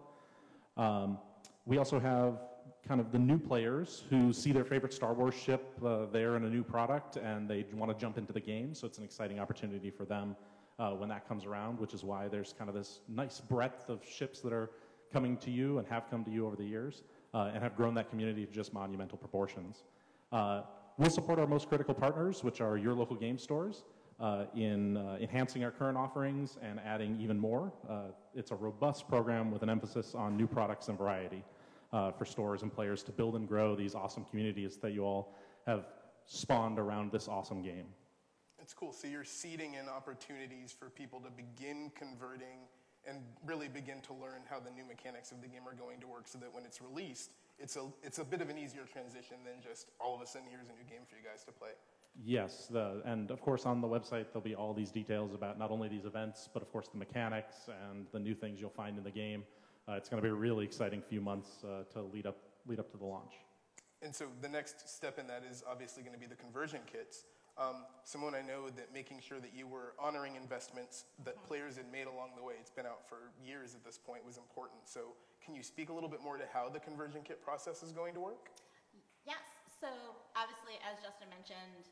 We also have kind of the new players who see their favorite Star Wars ship there in a new product, and they want to jump into the game, so it's an exciting opportunity for them when that comes around, which is why there's kind of this nice breadth of ships that are coming to you and have come to you over the years and have grown that community to just monumental proportions. We'll support our most critical partners, which are your local game stores, in enhancing our current offerings and adding even more. It's a robust program with an emphasis on new products and variety for stores and players to build and grow these awesome communities that you all have spawned around this awesome game. It's cool. So you're seeding in opportunities for people to begin converting and really begin to learn how the new mechanics of the game are going to work so that when it's released, it's a bit of an easier transition than just all of a sudden here's a new game for you guys to play. Yes, and of course on the website there'll be all these details about not only these events, but of course the mechanics and the new things you'll find in the game. It's going to be a really exciting few months to lead up to the launch. And so the next step in that is obviously going to be the conversion kits. Simone, I know that making sure that you were honoring investments that players had made along the way, it's been out for years at this point, was important. So can you speak a little bit more to how the conversion kit process is going to work? Yes, so obviously, as Justin mentioned,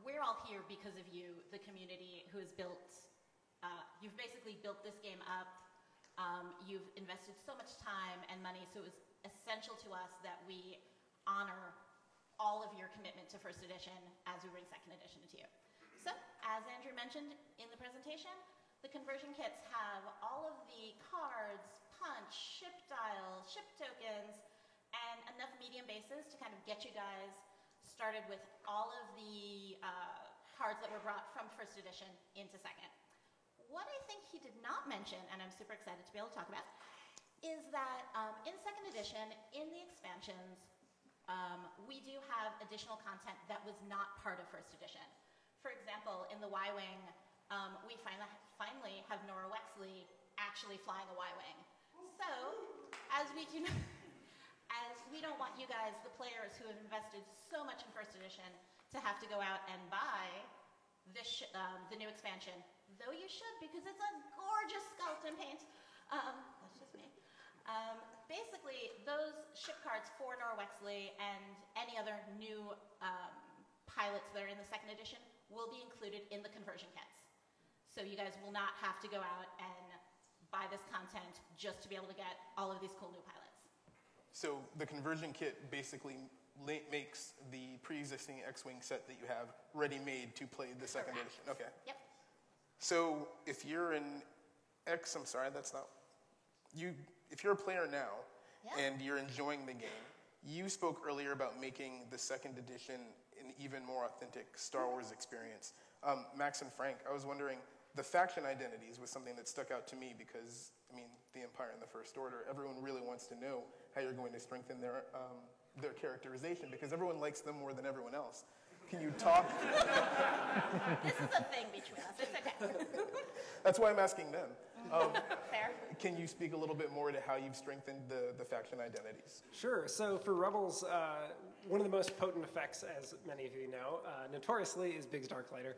we're all here because of you, the community who has built, you've basically built this game up. You've invested so much time and money, so it was essential to us that we honor all of your commitment to first edition as we bring second edition to you. So, as Andrew mentioned in the presentation, the conversion kits have all of the cards, punch, ship dials, ship tokens, and enough medium bases to kind of get you guys started with all of the cards that were brought from first edition into second. What I think he did not mention, and I'm super excited to be able to talk about, is that in second edition, in the expansions, we do have additional content that was not part of first edition. For example, in the Y-Wing, we finally have Nora Wexley actually flying a Y-Wing. So, as we don't want you guys, the players who have invested so much in first edition, to have to go out and buy this the new expansion, though you should because it's a gorgeous skeleton paint. That's just me. Basically, those ship cards for Nora Wexley and any other new pilots that are in the second edition will be included in the conversion kits. So you guys will not have to go out and buy this content just to be able to get all of these cool new pilots. So the conversion kit basically makes the pre-existing X-Wing set that you have ready-made to play the second edition. Okay. Yep. So if you're an I'm sorry, that's not... If you're a player now and you're enjoying the game, you spoke earlier about making the second edition an even more authentic Star Wars experience. Max and Frank, I was wondering, the faction identities was something that stuck out to me because I mean, the Empire and the First Order, everyone really wants to know how you're going to strengthen their characterization, because everyone likes them more than everyone else. Can you talk? This is a thing between us. It's okay. That's why I'm asking them. Fair. Can you speak a little bit more to how you've strengthened the faction identities? Sure. So for Rebels, one of the most potent effects, as many of you know, notoriously, is Biggs Darklighter.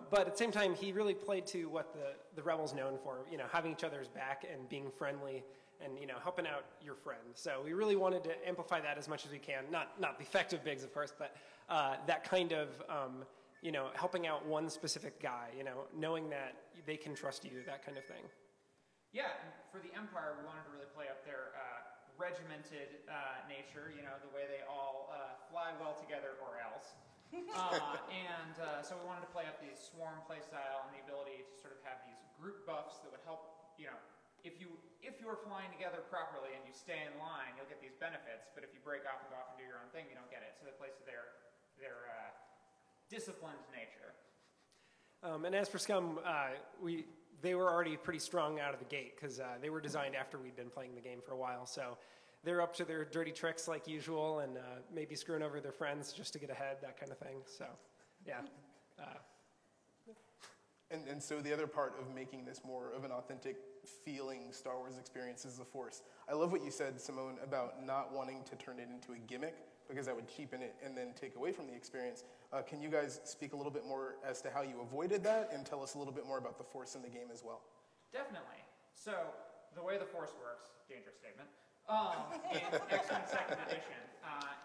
But at the same time, he really played to what the Rebels known for, you know, having each other's back and being friendly and, you know, helping out your friend. So we really wanted to amplify that as much as we can. Not the effect of Biggs, of course, but that kind of, you know, helping out one specific guy, you know, knowing that they can trust you, that kind of thing. Yeah, and for the Empire, we wanted to really play up their regimented nature, you know, the way they all fly well together or else. So we wanted to play up the swarm playstyle and the ability to sort of have these group buffs that would help, you know, if you are flying together properly and you stay in line, you'll get these benefits, but if you break off and go off and do your own thing, you don't get it. So it plays to their disciplined nature. And as for Scum, they were already pretty strong out of the gate because they were designed after we'd been playing the game for a while. So they're up to their dirty tricks like usual and maybe screwing over their friends just to get ahead, that kind of thing. So, yeah. And so the other part of making this more of an authentic feeling Star Wars experience is the Force. I love what you said, Simone, about not wanting to turn it into a gimmick, because that would cheapen it and then take away from the experience. Can you guys speak a little bit more as to how you avoided that and tell us a little bit more about the Force in the game as well? Definitely. So the way the Force works, dangerous statement, in X-Wing 2nd Edition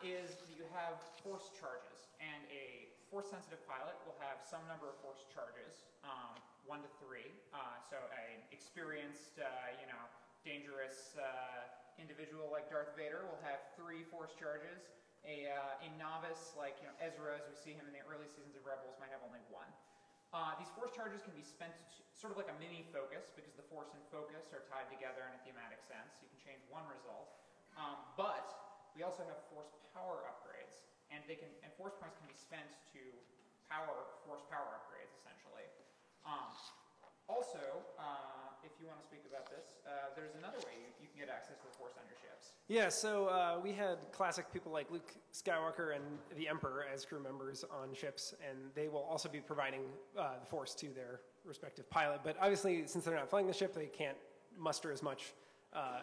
is that you have Force charges, and a Force-sensitive pilot will have some number of Force charges, 1 to 3. So an experienced, you know, dangerous individual like Darth Vader will have 3 Force charges. A novice like, you know, Ezra, as we see him in the early seasons of Rebels, might have only 1. These Force charges can be spent sort of like a mini focus, because the Force and focus are tied together in a thematic sense. You can change one result. But we also have Force power upgrades, and Force points can be spent to power Force power upgrades, essentially. Also, if you want to speak about this, there's another way you can get access to the Force on your ships. Yeah, so we had classic people like Luke Skywalker and the Emperor as crew members on ships, and they will also be providing the Force to their respective pilot. But obviously, since they're not flying the ship, they can't muster as much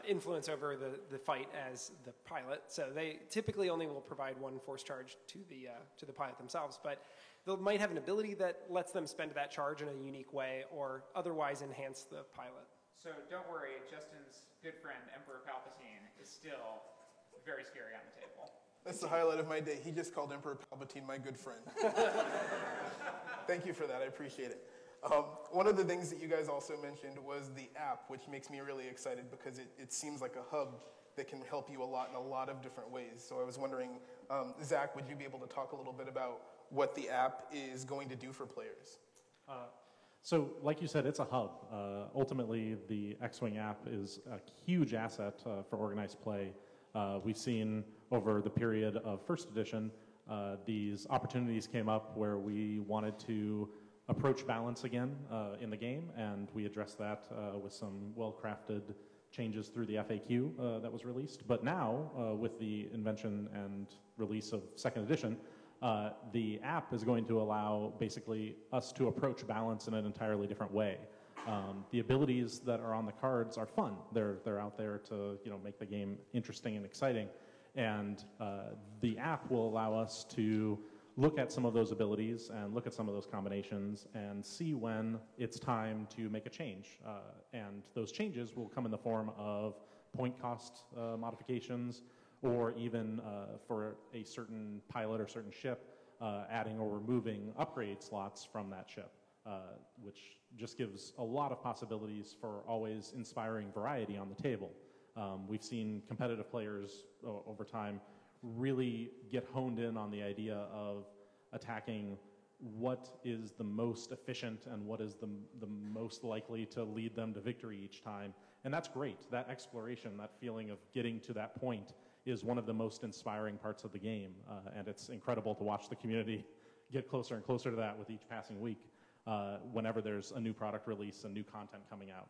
influence over the fight as the pilot. So they typically only will provide 1 Force charge to the pilot themselves, but they might have an ability that lets them spend that charge in a unique way or otherwise enhance the pilot. So don't worry, Justin's good friend, Emperor Palpatine, is still very scary on the table. That's the highlight of my day. He just called Emperor Palpatine my good friend. Thank you for that. I appreciate it. One of the things that you guys also mentioned was the app, which makes me really excited because it seems like a hub that can help you a lot in a lot of different ways. So I was wondering, Zach, would you be able to talk a little bit about what the app is going to do for players? So, like you said, it's a hub. Ultimately, the X-Wing app is a huge asset for organized play. We've seen over the period of First Edition, these opportunities came up where we wanted to approach balance again in the game, and we addressed that with some well-crafted changes through the FAQ that was released. But now, with the invention and release of Second Edition, the app is going to allow basically us to approach balance in an entirely different way. The abilities that are on the cards are fun. They're out there to, you know, make the game interesting and exciting. And the app will allow us to look at some of those abilities and look at some of those combinations and see when it's time to make a change. And those changes will come in the form of point cost modifications, or even for a certain pilot or certain ship, adding or removing upgrade slots from that ship, which just gives a lot of possibilities for always inspiring variety on the table. We've seen competitive players over time really get honed in on the idea of attacking what is the most efficient and what is the most likely to lead them to victory each time. And that's great. That exploration, that feeling of getting to that point is one of the most inspiring parts of the game. And it's incredible to watch the community get closer and closer to that with each passing week whenever there's a new product release and new content coming out.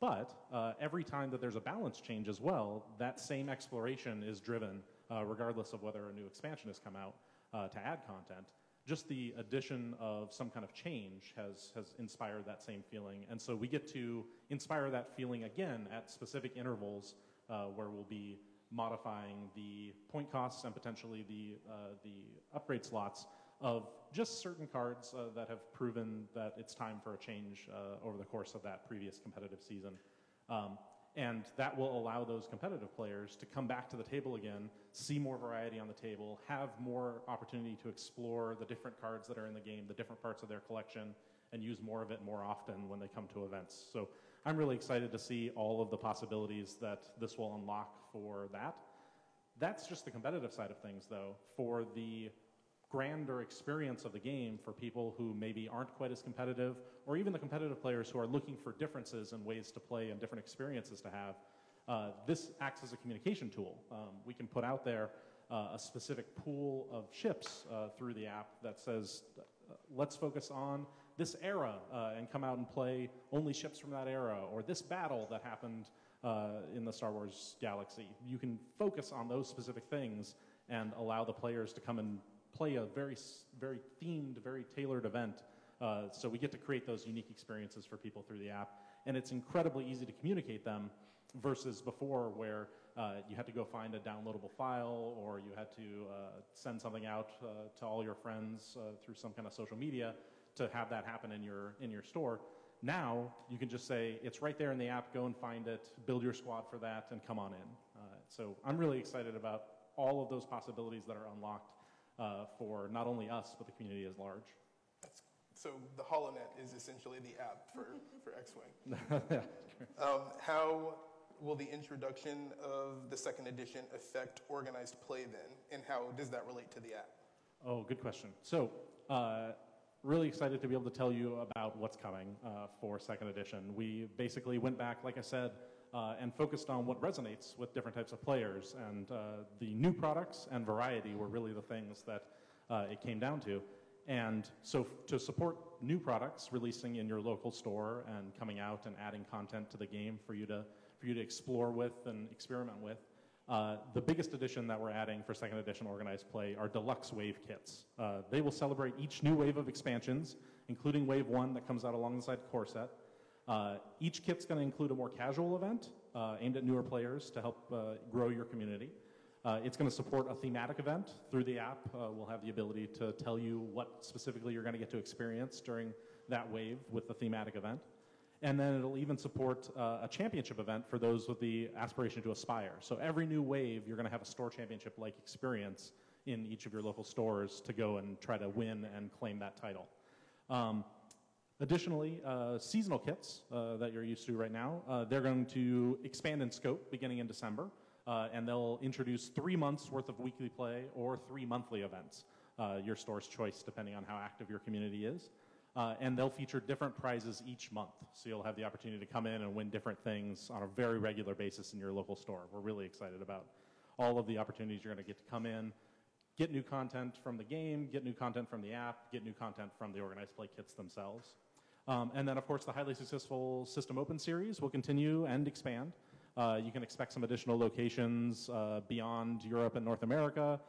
But every time that there's a balance change as well, that same exploration is driven, regardless of whether a new expansion has come out to add content. Just the addition of some kind of change has inspired that same feeling. And so we get to inspire that feeling again at specific intervals where we'll be modifying the point costs and potentially the upgrade slots of just certain cards that have proven that it's time for a change over the course of that previous competitive season. And that will allow those competitive players to come back to the table again, see more variety on the table, have more opportunity to explore the different cards that are in the game, the different parts of their collection, and use more of it more often when they come to events. So I'm really excited to see all of the possibilities that this will unlock for that. That's just the competitive side of things, though. For the grander experience of the game, for people who maybe aren't quite as competitive, or even the competitive players who are looking for differences and ways to play and different experiences to have, this acts as a communication tool. We can put out there a specific pool of ships through the app that says, let's focus on this era and come out and play only ships from that era, or this battle that happened in the Star Wars galaxy. You can focus on those specific things and allow the players to come and play a very, very themed, very tailored event. So we get to create those unique experiences for people through the app. And it's incredibly easy to communicate them versus before where you had to go find a downloadable file or you had to send something out to all your friends through some kind of social media to have that happen in your store. Now you can just say, it's right there in the app, go and find it, build your squad for that, and come on in. So I'm really excited about all of those possibilities that are unlocked for not only us, but the community as large. So the HoloNet is essentially the app for X-Wing. How will the introduction of the second edition affect organized play then, and how does that relate to the app? Oh, good question. So really excited to be able to tell you about what's coming for second edition. We basically went back, like I said, and focused on what resonates with different types of players. And the new products and variety were really the things that it came down to. And so to support new products releasing in your local store and coming out and adding content to the game for you to explore with and experiment with, the biggest addition that we're adding for second edition organized play are deluxe wave kits. They will celebrate each new wave of expansions, including wave 1 that comes out alongside the core set. Each kit's going to include a more casual event aimed at newer players to help grow your community. It's going to support a thematic event through the app. We'll have the ability to tell you what specifically you're going to get to experience during that wave with the thematic event. And then it'll even support a championship event for those with the aspiration to aspire. So every new wave, you're going to have a store championship-like experience in each of your local stores to go and try to win and claim that title. Additionally, seasonal kits that you're used to right now, they're going to expand in scope beginning in December. And they'll introduce 3 months worth of weekly play or 3 monthly events, your store's choice depending on how active your community is. And they'll feature different prizes each month. So you'll have the opportunity to come in and win different things on a very regular basis in your local store. We're really excited about all of the opportunities you're going to get to come in, get new content from the game, get new content from the app, get new content from the organized play kits themselves. And then, of course, the highly successful System Open series will continue and expand. You can expect some additional locations beyond Europe and North America.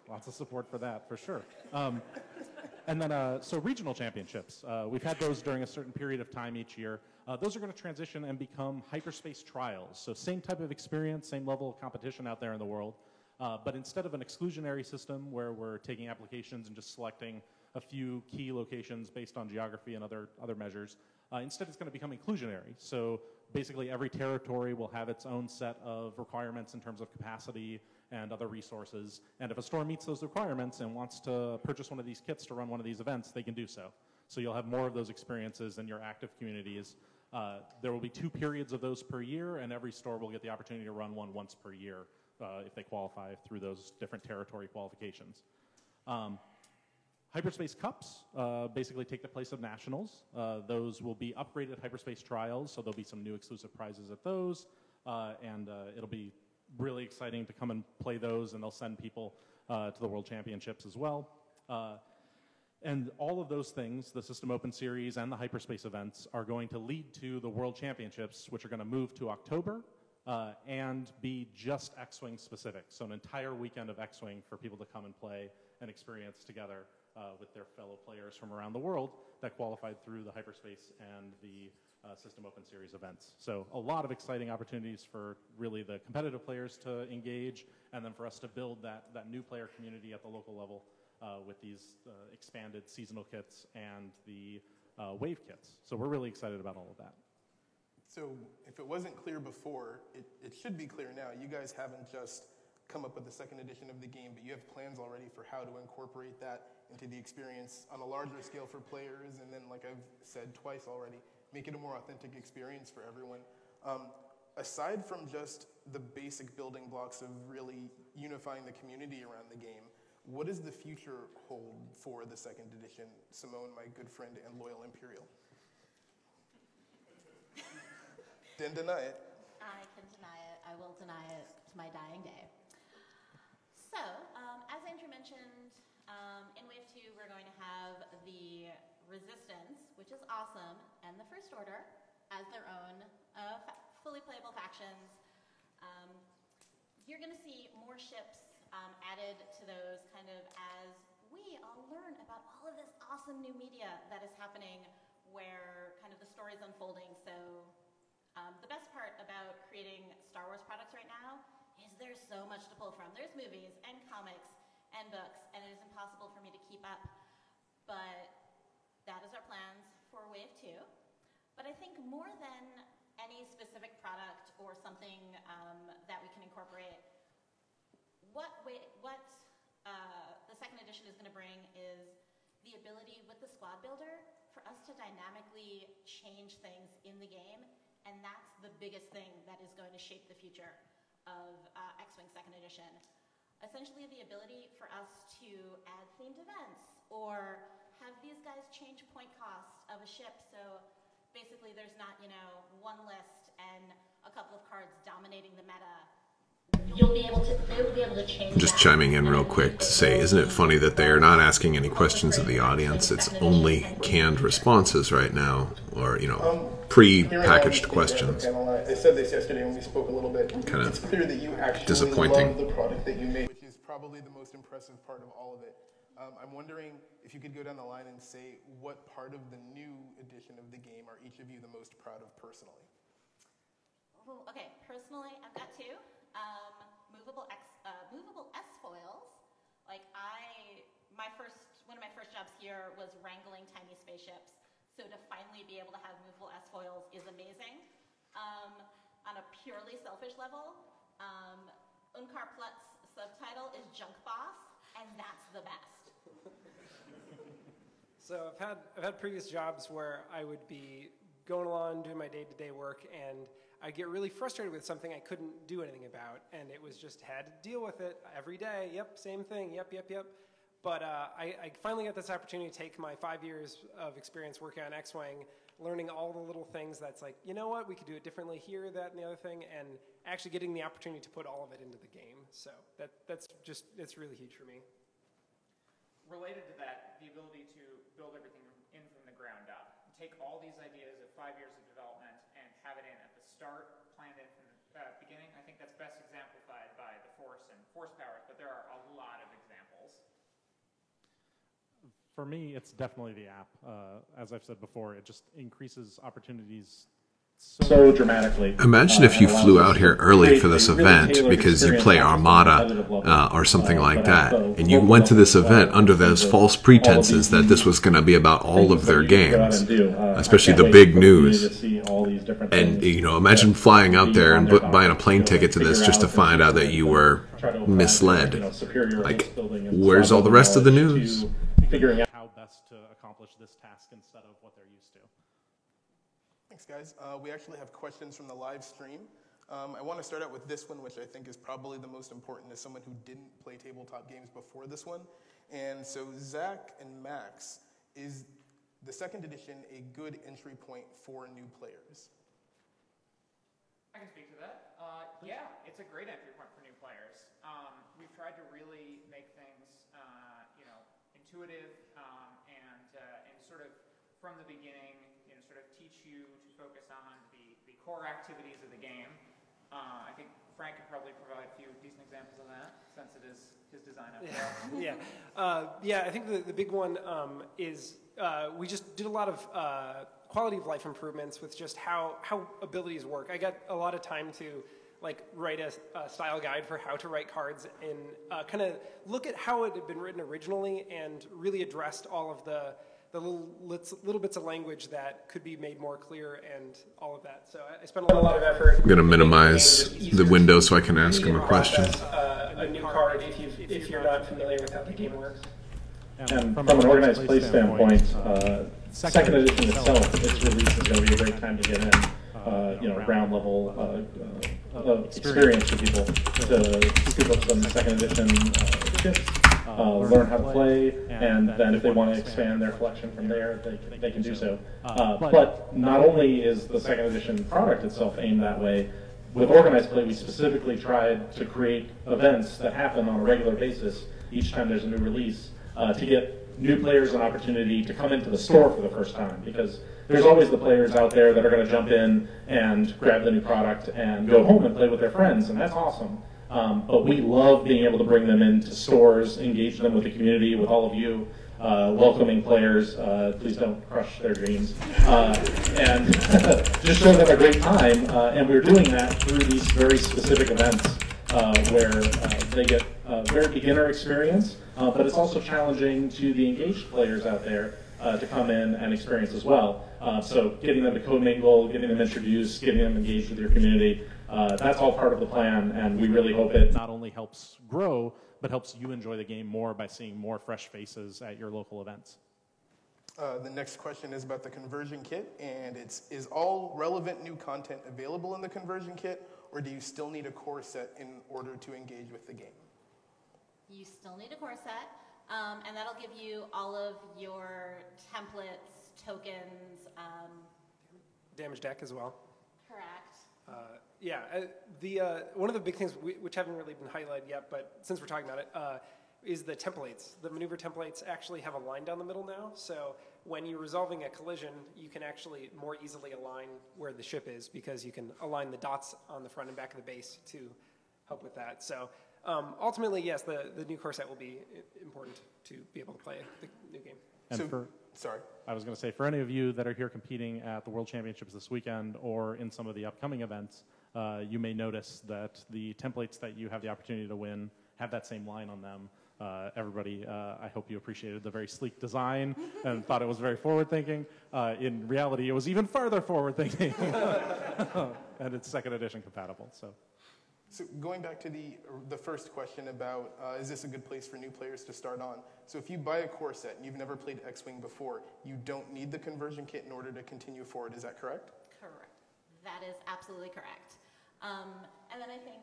Lots of support for that, for sure. And then, so regional championships. We've had those during a certain period of time each year. Those are going to transition and become hyperspace trials. So same type of experience, same level of competition out there in the world. But instead of an exclusionary system where we're taking applications and just selecting a few key locations based on geography and other measures, instead it's going to become inclusionary. So basically every territory will have its own set of requirements in terms of capacity and other resources. And if a store meets those requirements and wants to purchase one of these kits to run one of these events, they can do so. So you'll have more of those experiences in your active communities. There will be 2 periods of those per year, and every store will get the opportunity to run one once per year if they qualify through those different territory qualifications. Hyperspace Cups basically take the place of Nationals. Those will be upgraded Hyperspace Trials, so there'll be some new exclusive prizes at those, and it'll be really exciting to come and play those, and they'll send people to the World Championships as well. And all of those things, the System Open Series and the Hyperspace events, are going to lead to the World Championships, which are going to move to October and be just X-Wing specific. So an entire weekend of X-Wing for people to come and play and experience together with their fellow players from around the world that qualified through the Hyperspace and the System Open Series events. So a lot of exciting opportunities for really the competitive players to engage, and then for us to build that new player community at the local level with these expanded seasonal kits and the wave kits. So we're really excited about all of that. So if it wasn't clear before, it should be clear now. You guys haven't just come up with the second edition of the game, but you have plans already for how to incorporate that into the experience on a larger scale for players, and then, like I've said twice already, make it a more authentic experience for everyone. Aside from just the basic building blocks of really unifying the community around the game, what does the future hold for the second edition? Simone, my good friend and loyal Imperial. Didn't deny it. I can deny it. I will deny it to my dying day. So, as Andrew mentioned, in Wave 2 we're going to have the Resistance, which is awesome, and the First Order as their own fully playable factions. You're going to see more ships added to those kind of as we all learn about all of this awesome new media that is happening where kind of the story's unfolding. So the best part about creating Star Wars products right now is there's so much to pull from. There's movies and comics and books, and it is impossible for me to keep up. But that is our plans for Wave 2. But I think more than any specific product or something that we can incorporate, what the second edition is going to bring is the ability with the squad builder for us to dynamically change things in the game, and that's the biggest thing that is going to shape the future of X-Wing second edition. Essentially the ability for us to add themed events or have these guys change point cost of a ship, so basically there's not, one list and a couple of cards dominating the meta. They will be able to change. Just chiming in real quick to say, isn't it funny that they are not asking any questions of the audience? It's only canned responses right now, or pre-packaged questions. I said this yesterday when we spoke a little bit. Kind of it's clear that you actually disappointing. love the product that you made, which is probably the most impressive part of all of it. I'm wondering if you could go down the line and say what part of the new edition of the game are each of you the most proud of personally? Ooh, okay, personally, I've got two. Movable S foils. Like one of my first jobs here was wrangling tiny spaceships. So to finally be able to have movable S foils is amazing. On a purely selfish level, Unkar Plut's subtitle is Junk Boss, and that's the best. So I've had previous jobs where I would be going along doing my day-to-day work, and I'd get really frustrated with something I couldn't do anything about, and it was just had to deal with it every day. Yep, same thing. Yep. But I finally got this opportunity to take my 5 years of experience working on X-Wing, learning all the little things that's like, you know what, we could do it differently here, that, and the other thing, and actually getting the opportunity to put all of it into the game. So it's really huge for me. Related to that, the ability to build everything in from the ground up. Take all these ideas of 5 years of development and have it in at the start, planned in from the beginning. I think that's best exemplified by the Force and Force powers, but there are a lot of examples. For me, it's definitely the app. As I've said before, it just increases opportunities so dramatically. Imagine if you flew out here early for this event because you play Armada or something like that, and you went to this event under those false pretenses that this was going to be about all of their games, especially the big news. And, imagine flying out there and buying a plane ticket to this just to find out that you were misled. Like, where's all the rest of the news? Figuring out how best to accomplish this task instead of what they're used to. Thanks, guys. We actually have questions from the live stream. I want to start out with this one, which I think is probably the most important as someone who didn't play tabletop games before this one. And so, Zach and Max, is the second edition a good entry point for new players? I can speak to that. Yeah, it's a great entry point for new players. We've tried to really make things, intuitive sort of from the beginning, sort of teach you to focus on the core activities of the game. I think Frank could probably provide a few decent examples of that, since it is his design after all. Yeah, I think the big one is we just did a lot of quality of life improvements with just how abilities work. I got a lot of time to write a style guide for how to write cards and kind of look at how it had been written originally and really addressed all of the little bits of language that could be made more clear and all of that. So I spent a lot of effort. I'm going to minimize the window so I can ask him a question. A new card if you're not familiar with how the game works. And from an organized play standpoint, second edition itself, its release is going to be a great time to get in, ground level experience for people to scoop up some second edition kits, learn how to play, and then if they want to expand their collection from there, they can do so. But not only is the second edition product itself aimed that way, with organized play we specifically tried to create events that happen on a regular basis each time there's a new release to get new players an opportunity to come into the store for the first time, because there's always the players out there that are going to jump in and grab the new product and go home and play with their friends, and that's awesome. But we love being able to bring them into stores, engage them with the community, with all of you, welcoming players. Please don't crush their dreams. And just show them a great time. And we're doing that through these very specific events where they get a very beginner experience, but it's also challenging to the engaged players out there to come in and experience as well. So getting them to commingle, getting them introduced, getting them engaged with your community, that's all part of the plan, and we really hope it not only helps grow, but helps you enjoy the game more by seeing more fresh faces at your local events. The next question is about the conversion kit, and is all relevant new content available in the conversion kit, or do you still need a core set in order to engage with the game? You still need a core set, and that'll give you all of your templates, tokens. Damage deck as well. Correct. One of the big things which haven't really been highlighted yet, but since we're talking about it, is the templates. The maneuver templates actually have a line down the middle now, so when you're resolving a collision, you can actually more easily align where the ship is, because you can align the dots on the front and back of the base to help with that. So ultimately, yes, the new core set will be important to be able to play the new game. And I was going to say, for any of you that are here competing at the World Championships this weekend or in some of the upcoming events, you may notice that the templates that you have the opportunity to win have that same line on them. Everybody, I hope you appreciated the very sleek design and thought it was very forward-thinking. In reality, it was even further forward-thinking, and it's second edition compatible. So going back to the first question about is this a good place for new players to start on? So if you buy a core set and you've never played X-Wing before, you don't need the conversion kit in order to continue forward. Is that correct? Correct. That is absolutely correct. And then I think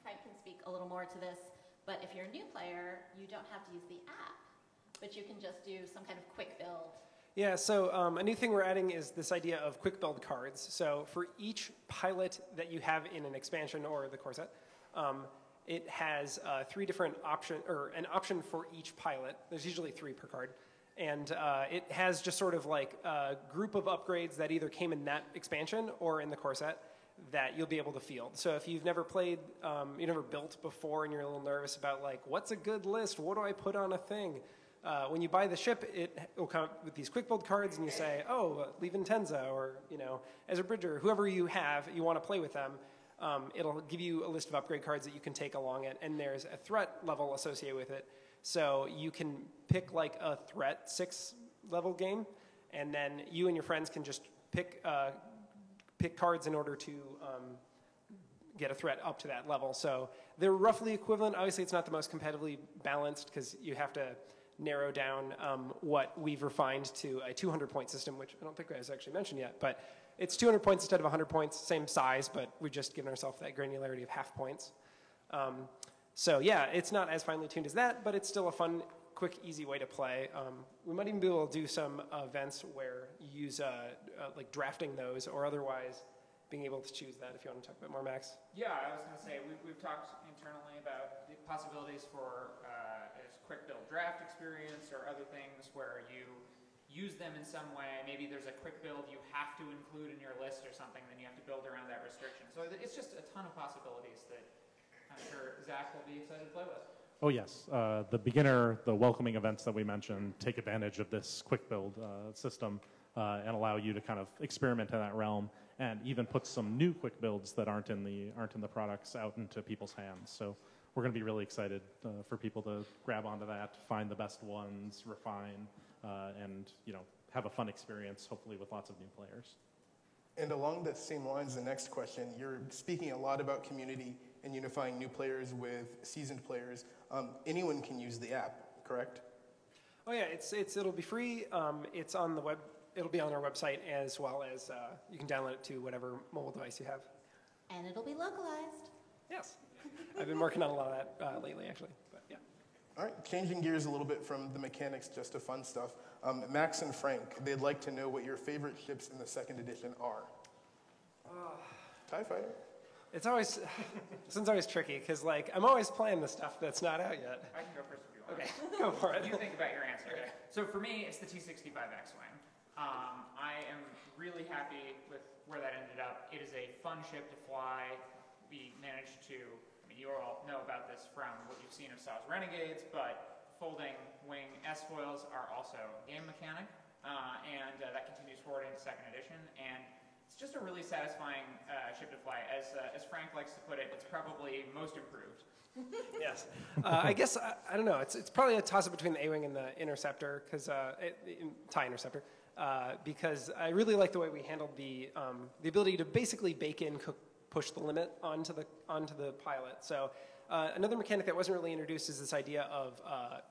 Frank can speak a little more to this, but if you're a new player, you don't have to use the app, but you can just do some kind of quick build. Yeah, so a new thing we're adding is this idea of quick build cards. So for each pilot that you have in an expansion or the core set, it has three different options, or an option for each pilot. There's usually 3 per card. And it has just sort of like a group of upgrades that either came in that expansion or in the core set that you'll be able to field. So if you've never played, you never built before and you're a little nervous about like, what's a good list? What do I put on a thing? When you buy the ship, it will come with these quick build cards, and you say, oh, leave Intenza, or Ezra Bridger, whoever you have, you want to play with them. It'll give you a list of upgrade cards that you can take along it, and there's a threat level associated with it. So you can pick like a threat 6 level game, and then you and your friends can just pick cards in order to get a threat up to that level. So they're roughly equivalent. Obviously, it's not the most competitively balanced because you have to narrow down what we've refined to a 200-point system, which I don't think I was actually mentioned yet, but it's 200 points instead of 100 points, same size, but we've just given ourselves that granularity of half points. So yeah, it's not as finely tuned as that, but it's still a fun, quick, easy way to play. We might even be able to do some events where you use like drafting those, or otherwise being able to choose that, if you want to talk about more, Max. Yeah, I was going to say, we've talked internally about the possibilities for a quick build draft experience or other things where you use them in some way. Maybe there's a quick build you have to include in your list or something, then you have to build around that restriction. So it's just a ton of possibilities that I'm sure Zach will be excited to play with. Oh yes, the welcoming events that we mentioned take advantage of this quick build system and allow you to kind of experiment in that realm and even put some new quick builds that aren't in the products out into people's hands. So we're going to be really excited for people to grab onto that, find the best ones, refine, and have a fun experience, hopefully with lots of new players. And along the same lines, the next question, you're speaking a lot about community and unifying new players with seasoned players. Anyone can use the app, correct? Oh yeah, it'll be free. It's on the web. It'll be on our website, as well as you can download it to whatever mobile device you have. And it'll be localized. Yes. I've been working on a lot of that lately, actually. But yeah. All right, changing gears a little bit from the mechanics just to fun stuff. Max and Frank, they'd like to know what your favorite ships in the 2nd edition are. TIE Fighter. It's always tricky, because I'm always playing the stuff that's not out yet. I can go first if you want. Okay, go for it. You think about your answer. Okay. So for me, it's the T-65 X-Wing. I am really happy with where that ended up. It is a fun ship to fly. We managed to, you all know about this from what you've seen of Saw's Renegades, but folding wing S-foils are also a game mechanic, and that continues forward into 2nd edition, and it's just a really satisfying ship to fly. As Frank likes to put it, it's probably most improved. Yes. I guess, I don't know, it's probably a toss-up between the A-Wing and the Interceptor, because TIE Interceptor, because I really like the way we handled the ability to basically bake in, push the limit onto the pilot. So another mechanic that wasn't really introduced is this idea of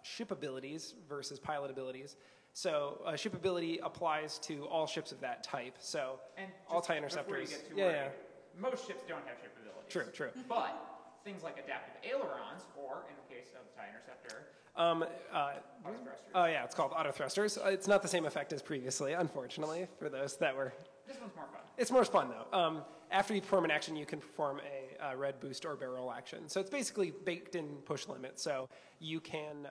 ship abilities versus pilot abilities. So ship ability applies to all ships of that type. So and all TIE Interceptors. Before you get too worried, most ships don't have ship abilities. True. But things like adaptive ailerons, or in the case of the TIE Interceptor, auto thrusters. Oh yeah, it's called auto thrusters. It's not the same effect as previously, unfortunately, for those that were. This one's more fun. It's more fun though. After you perform an action, you can perform a red boost or barrel action. So it's basically baked in push limit. So you can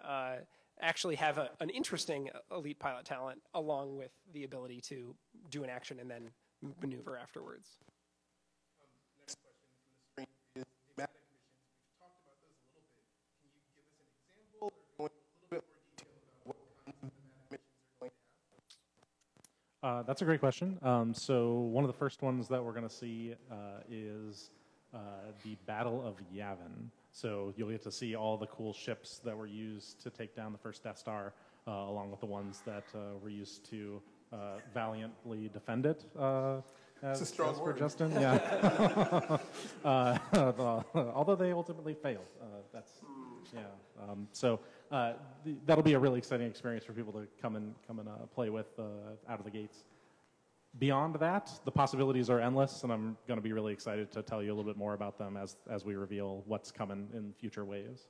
actually have an interesting elite pilot talent along with the ability to do an action and then maneuver afterwards. Next question from the screen is thematic missions. We've talked about those a little bit. Can you give us an example or go into a little bit more detail about what kinds of thematic missions are going to have? That's a great question. So one of the first ones that we're going to see is the Battle of Yavin. So you'll get to see all the cool ships that were used to take down the first Death Star, along with the ones that were used to valiantly defend it. It's a strong word. Justin, yeah. Although they ultimately failed. That'll be a really exciting experience for people to come and play with out of the gates. Beyond that, the possibilities are endless, and I'm going to be really excited to tell you a little bit more about them as we reveal what's coming in future waves.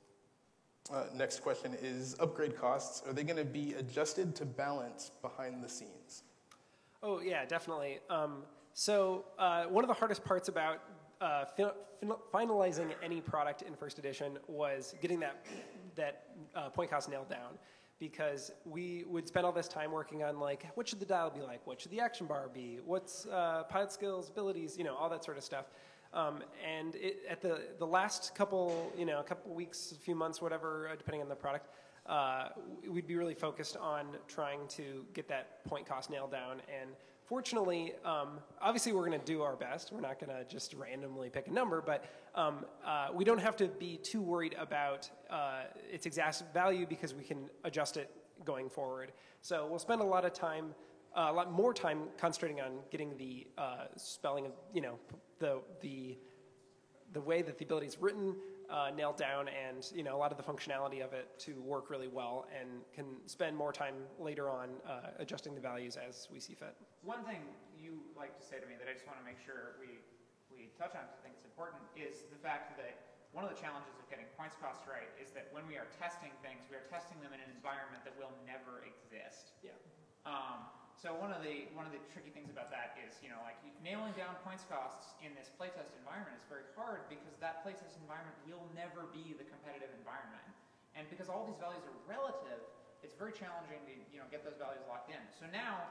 Next question is upgrade costs. Are they going to be adjusted to balance behind the scenes? Oh yeah, definitely. So one of the hardest parts about finalizing any product in 1st edition was getting that point cost nailed down. Because we would spend all this time working on what should the dial be like, what should the action bar be, what's pilot skills, abilities, all that sort of stuff. And at the last couple weeks, a few months, whatever, depending on the product, we'd be really focused on trying to get that point cost nailed down. And fortunately, obviously we're going to do our best. We're not going to just randomly pick a number, but we don't have to be too worried about its exact value because we can adjust it going forward. So we'll spend a lot more time concentrating on getting the spelling of, the way that the ability is written nailed down, and a lot of the functionality of it to work really well, and can spend more time later on adjusting the values as we see fit. One thing you like to say to me that I just want to make sure we touch on, because I think it's important, is the fact that one of the challenges of getting points costs right is that when we are testing things, we are testing them in an environment that will never exist. Yeah. So one of the tricky things about that is, nailing down points costs in this playtest environment is very hard, because that playtest environment will never be the competitive environment. And because all these values are relative, it's very challenging to get those values locked in. So now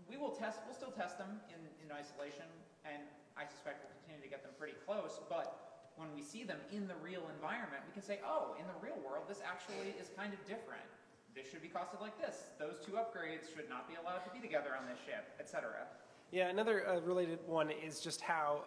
we'll still test them in isolation, and I suspect we'll continue to get them pretty close, but when we see them in the real environment, we can say, oh, in the real world, this actually is kind of different. This should be costed like this. Those two upgrades should not be allowed to be together on this ship, etc. Yeah, another related one is just how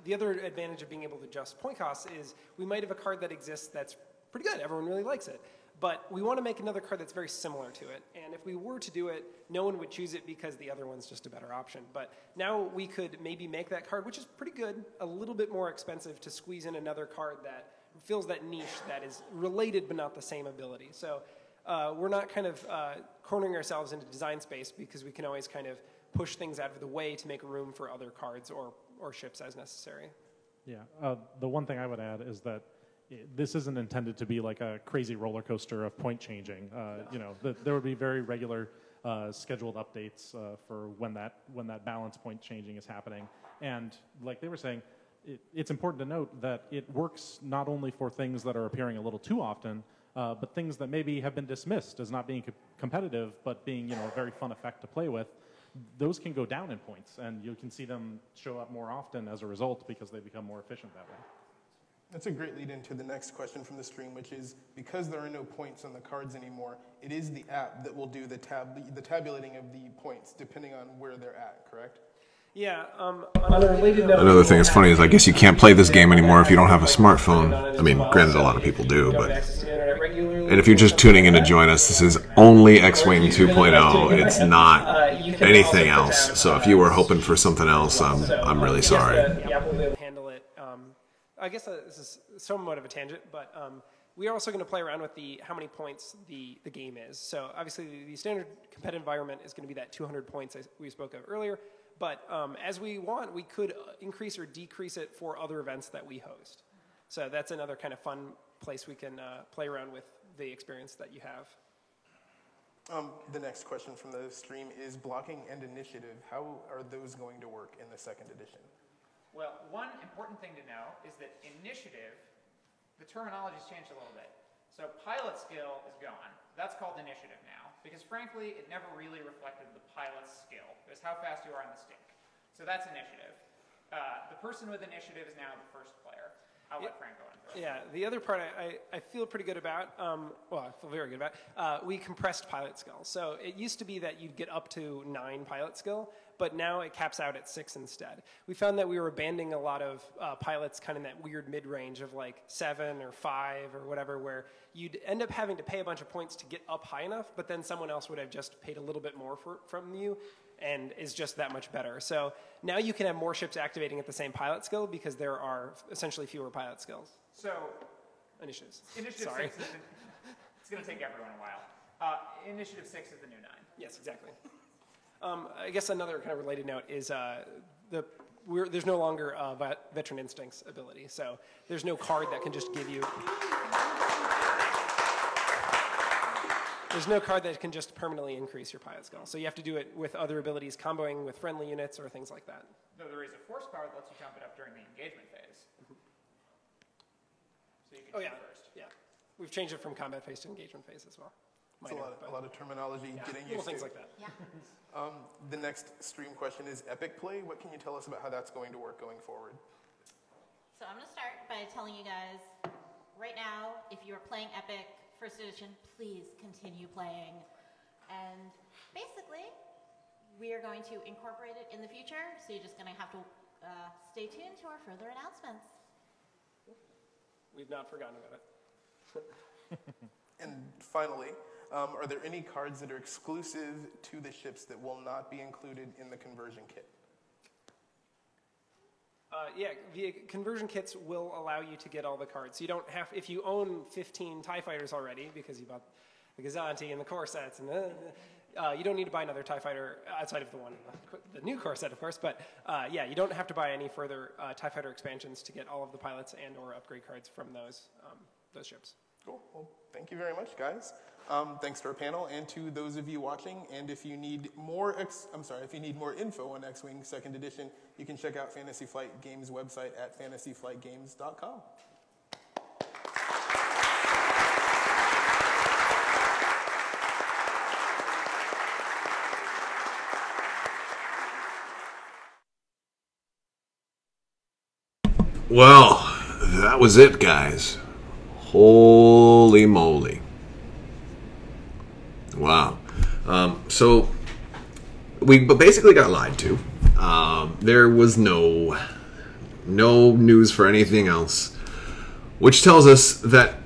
the other advantage of being able to adjust point costs is we might have a card that exists that's pretty good. Everyone really likes it. But we want to make another card that's very similar to it. And if we were to do it, no one would choose it because the other one's just a better option. But now we could maybe make that card, which is pretty good, a little bit more expensive to squeeze in another card that fills that niche that is related but not the same ability. So we're not kind of cornering ourselves into design space because we can always kind of push things out of the way to make room for other cards or ships as necessary. Yeah, the one thing I would add is that this isn't intended to be like a crazy roller coaster of point changing. There would be very regular scheduled updates for when that balance point changing is happening. And like they were saying, it's important to note that it works not only for things that are appearing a little too often, but things that maybe have been dismissed as not being competitive, but being a very fun effect to play with. Those can go down in points, and you can see them show up more often as a result because they become more efficient that way. That's a great lead into the next question from the stream, which is, because there are no points on the cards anymore, it is the app that will do the tabulating of the points depending on where they're at, correct? Yeah, on a related note, Another thing that's funny is I guess you can't play this game anymore if you don't have a smartphone. I mean, granted, a lot of people do, but... And if you're just tuning in to join us, this is only X-Wing 2.0. It's not anything else. So if you were hoping for something else, I'm really sorry. Handle it. I guess this is somewhat of a tangent, but we are also going to play around with how many points the game is. So obviously the standard competitive environment is going to be that 200 points we spoke of earlier. But as we want, we could increase or decrease it for other events that we host. So that's another kind of fun place we can play around with the experience that you have. The next question from the stream is blocking and initiative. How are those going to work in the second edition? Well, one important thing to know is that initiative, the terminology's changed a little bit. So pilot skill is gone. That's called initiative now, because frankly, it never really reflected the pilot's skill. It was how fast you are on the stick. So that's initiative. The person with initiative is now the first player. I'll let Frank go on first. Yeah, the other part I feel pretty good about, well, I feel very good about, we compressed pilot skill. So it used to be that you'd get up to 9 pilot skill, but now it caps out at 6 instead. We found that we were abandoning a lot of pilots kind of in that weird mid-range of like 7 or 5 or whatever, where you'd end up having to pay a bunch of points to get up high enough, but then someone else would have just paid a little bit more from you and is just that much better. So now you can have more ships activating at the same pilot skill because there are essentially fewer pilot skills. So Initiatives. Initiative Sorry. 6 is it's going to take everyone a while. Initiative 6 is the new 9. Yes, exactly. I guess another kind of related note is there's no longer Veteran Instincts ability, so there's no card that can just give you... There's no card that can just permanently increase your pilot skill, so you have to do it with other abilities, comboing with friendly units or things like that. Though there is a force power that lets you jump it up during the engagement phase. So you can shoot first. Yeah. We've changed it from combat phase to engagement phase as well. It's a lot of terminology getting used to. Things like that. Yeah. The next stream question is Epic Play. What can you tell us about how that's going to work going forward? So I'm going to start by telling you guys, right now, if you are playing Epic First Edition, please continue playing. And basically, we are going to incorporate it in the future, so you're just going to have to stay tuned to our further announcements. We've not forgotten about it. And finally, are there any cards that are exclusive to the ships that will not be included in the conversion kit? Yeah, the conversion kits will allow you to get all the cards. You don't have, if you own 15 TIE fighters already, because you bought the Gazanti and the core sets, and you don't need to buy another TIE fighter outside of the new core set, of course, but yeah, you don't have to buy any further TIE fighter expansions to get all of the pilots and or upgrade cards from those ships. Cool. Well, thank you very much, guys. Thanks to our panel and to those of you watching. And if you need more, if you need more info on X-Wing 2nd Edition, you can check out Fantasy Flight Games' website at fantasyflightgames.com. Well, that was it, guys. Holy moly. Wow. So we basically got lied to. There was no news for anything else, which tells us that,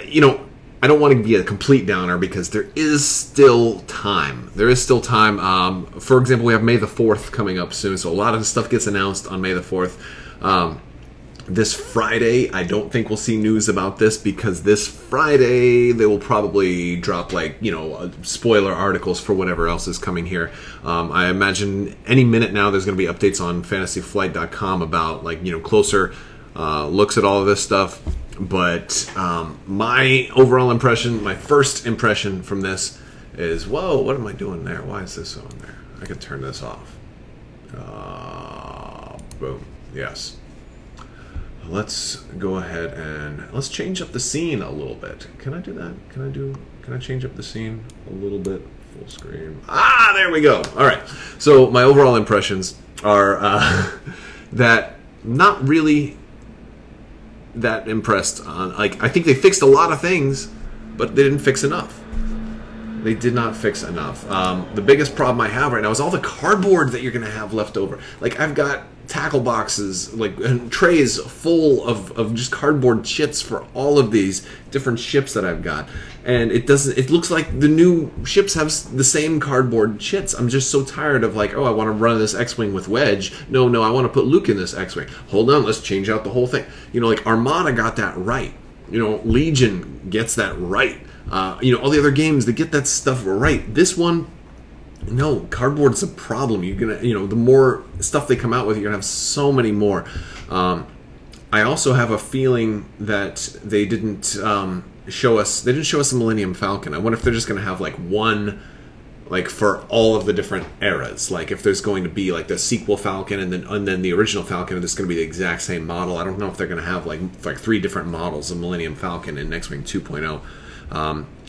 you know, I don't want to be a complete downer because there is still time. There is still time. For example, we have May the 4th coming up soon, so a lot of the stuff gets announced on May the 4th. This Friday, I don't think we'll see news about this because this Friday they will probably drop, like, you know, spoiler articles for whatever else is coming here. I imagine any minute now there's going to be updates on fantasyflight.com about, like, you know, closer looks at all of this stuff. But my overall impression, my first impression from this is, whoa, what am I doing there? Why is this on there? I can turn this off. Boom. Yes. Let's go ahead and let's change up the scene a little bit. Can I do that? Can I change up the scene a little bit? Full screen. Ah, there we go. All right. So my overall impressions are that not really that impressed on, like, I think they fixed a lot of things, but they didn't fix enough. They did not fix enough. The biggest problem I have right now is all the cardboard that you're going to have left over. Like, I've got tackle boxes, like, and trays full of just cardboard chits for all of these different ships that I've got. And it looks like the new ships have the same cardboard chits. I'm just so tired of, like, oh, I want to run this X-Wing with Wedge. No, I want to put Luke in this X-Wing. Hold on, let's change out the whole thing. You know, like, Armada got that right. You know, Legion gets that right. You know, all the other games, they get that stuff right. This one, no, cardboard's a problem. You're gonna, you know, the more stuff they come out with, you're gonna have so many more. I also have a feeling that they didn't show us the Millennium Falcon. I wonder if they're just gonna have, like, one, like, for all of the different eras. Like, if there's going to be, like, the sequel Falcon and then the original Falcon, and it's going to be the exact same model. I don't know if they're going to have, like 3 different models of Millennium Falcon in X-Wing 2.0.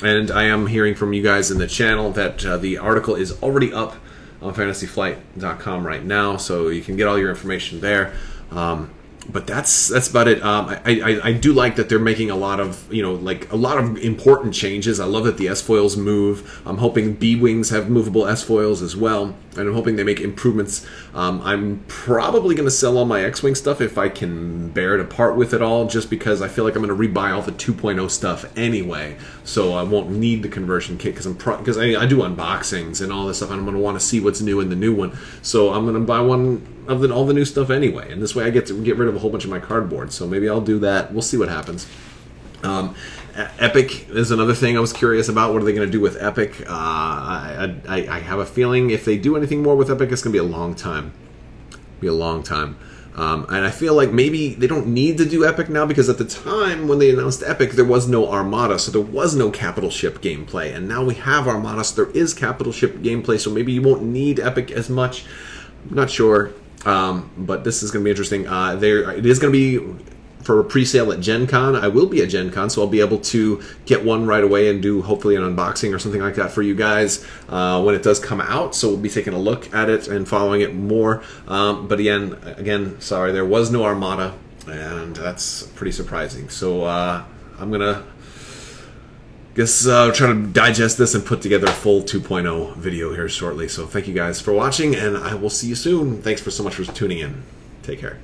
And I am hearing from you guys in the channel that the article is already up on fantasyflight.com right now, so you can get all your information there. But that's about it. I do like that they're making a lot of, you know, like, a lot of important changes. I love that the S-foils move. I'm hoping B-wings have movable S-foils as well, and I'm hoping they make improvements. I'm probably going to sell all my X-wing stuff if I can bear to part with it all, just because I feel like I'm going to rebuy all the 2.0 stuff anyway, so I won't need the conversion kit because I do unboxings and all this stuff, and I'm going to want to see what's new in the new one. So I'm going to buy one of all the new stuff anyway, and this way I get to get rid of a whole bunch of my cardboard. So maybe I'll do that. We'll see what happens. Epic is another thing I was curious about. What are they going to do with Epic? I have a feeling if they do anything more with Epic, it's going to be a long time. And I feel like maybe they don't need to do Epic now, because at the time when they announced Epic, there was no Armada, so there was no capital ship gameplay. And now we have Armada, so there is capital ship gameplay, so maybe you won't need Epic as much. I'm not sure. But this is going to be interesting. It is going to be for a pre-sale at Gen Con. I will be at Gen Con, so I'll be able to get one right away and do hopefully an unboxing or something like that for you guys when it does come out. So we'll be taking a look at it and following it more. But again, sorry, there was no Armada, and that's pretty surprising. So I'm gonna try to digest this and put together a full 2.0 video here shortly. So thank you guys for watching, and I will see you soon. Thanks so much for tuning in. Take care.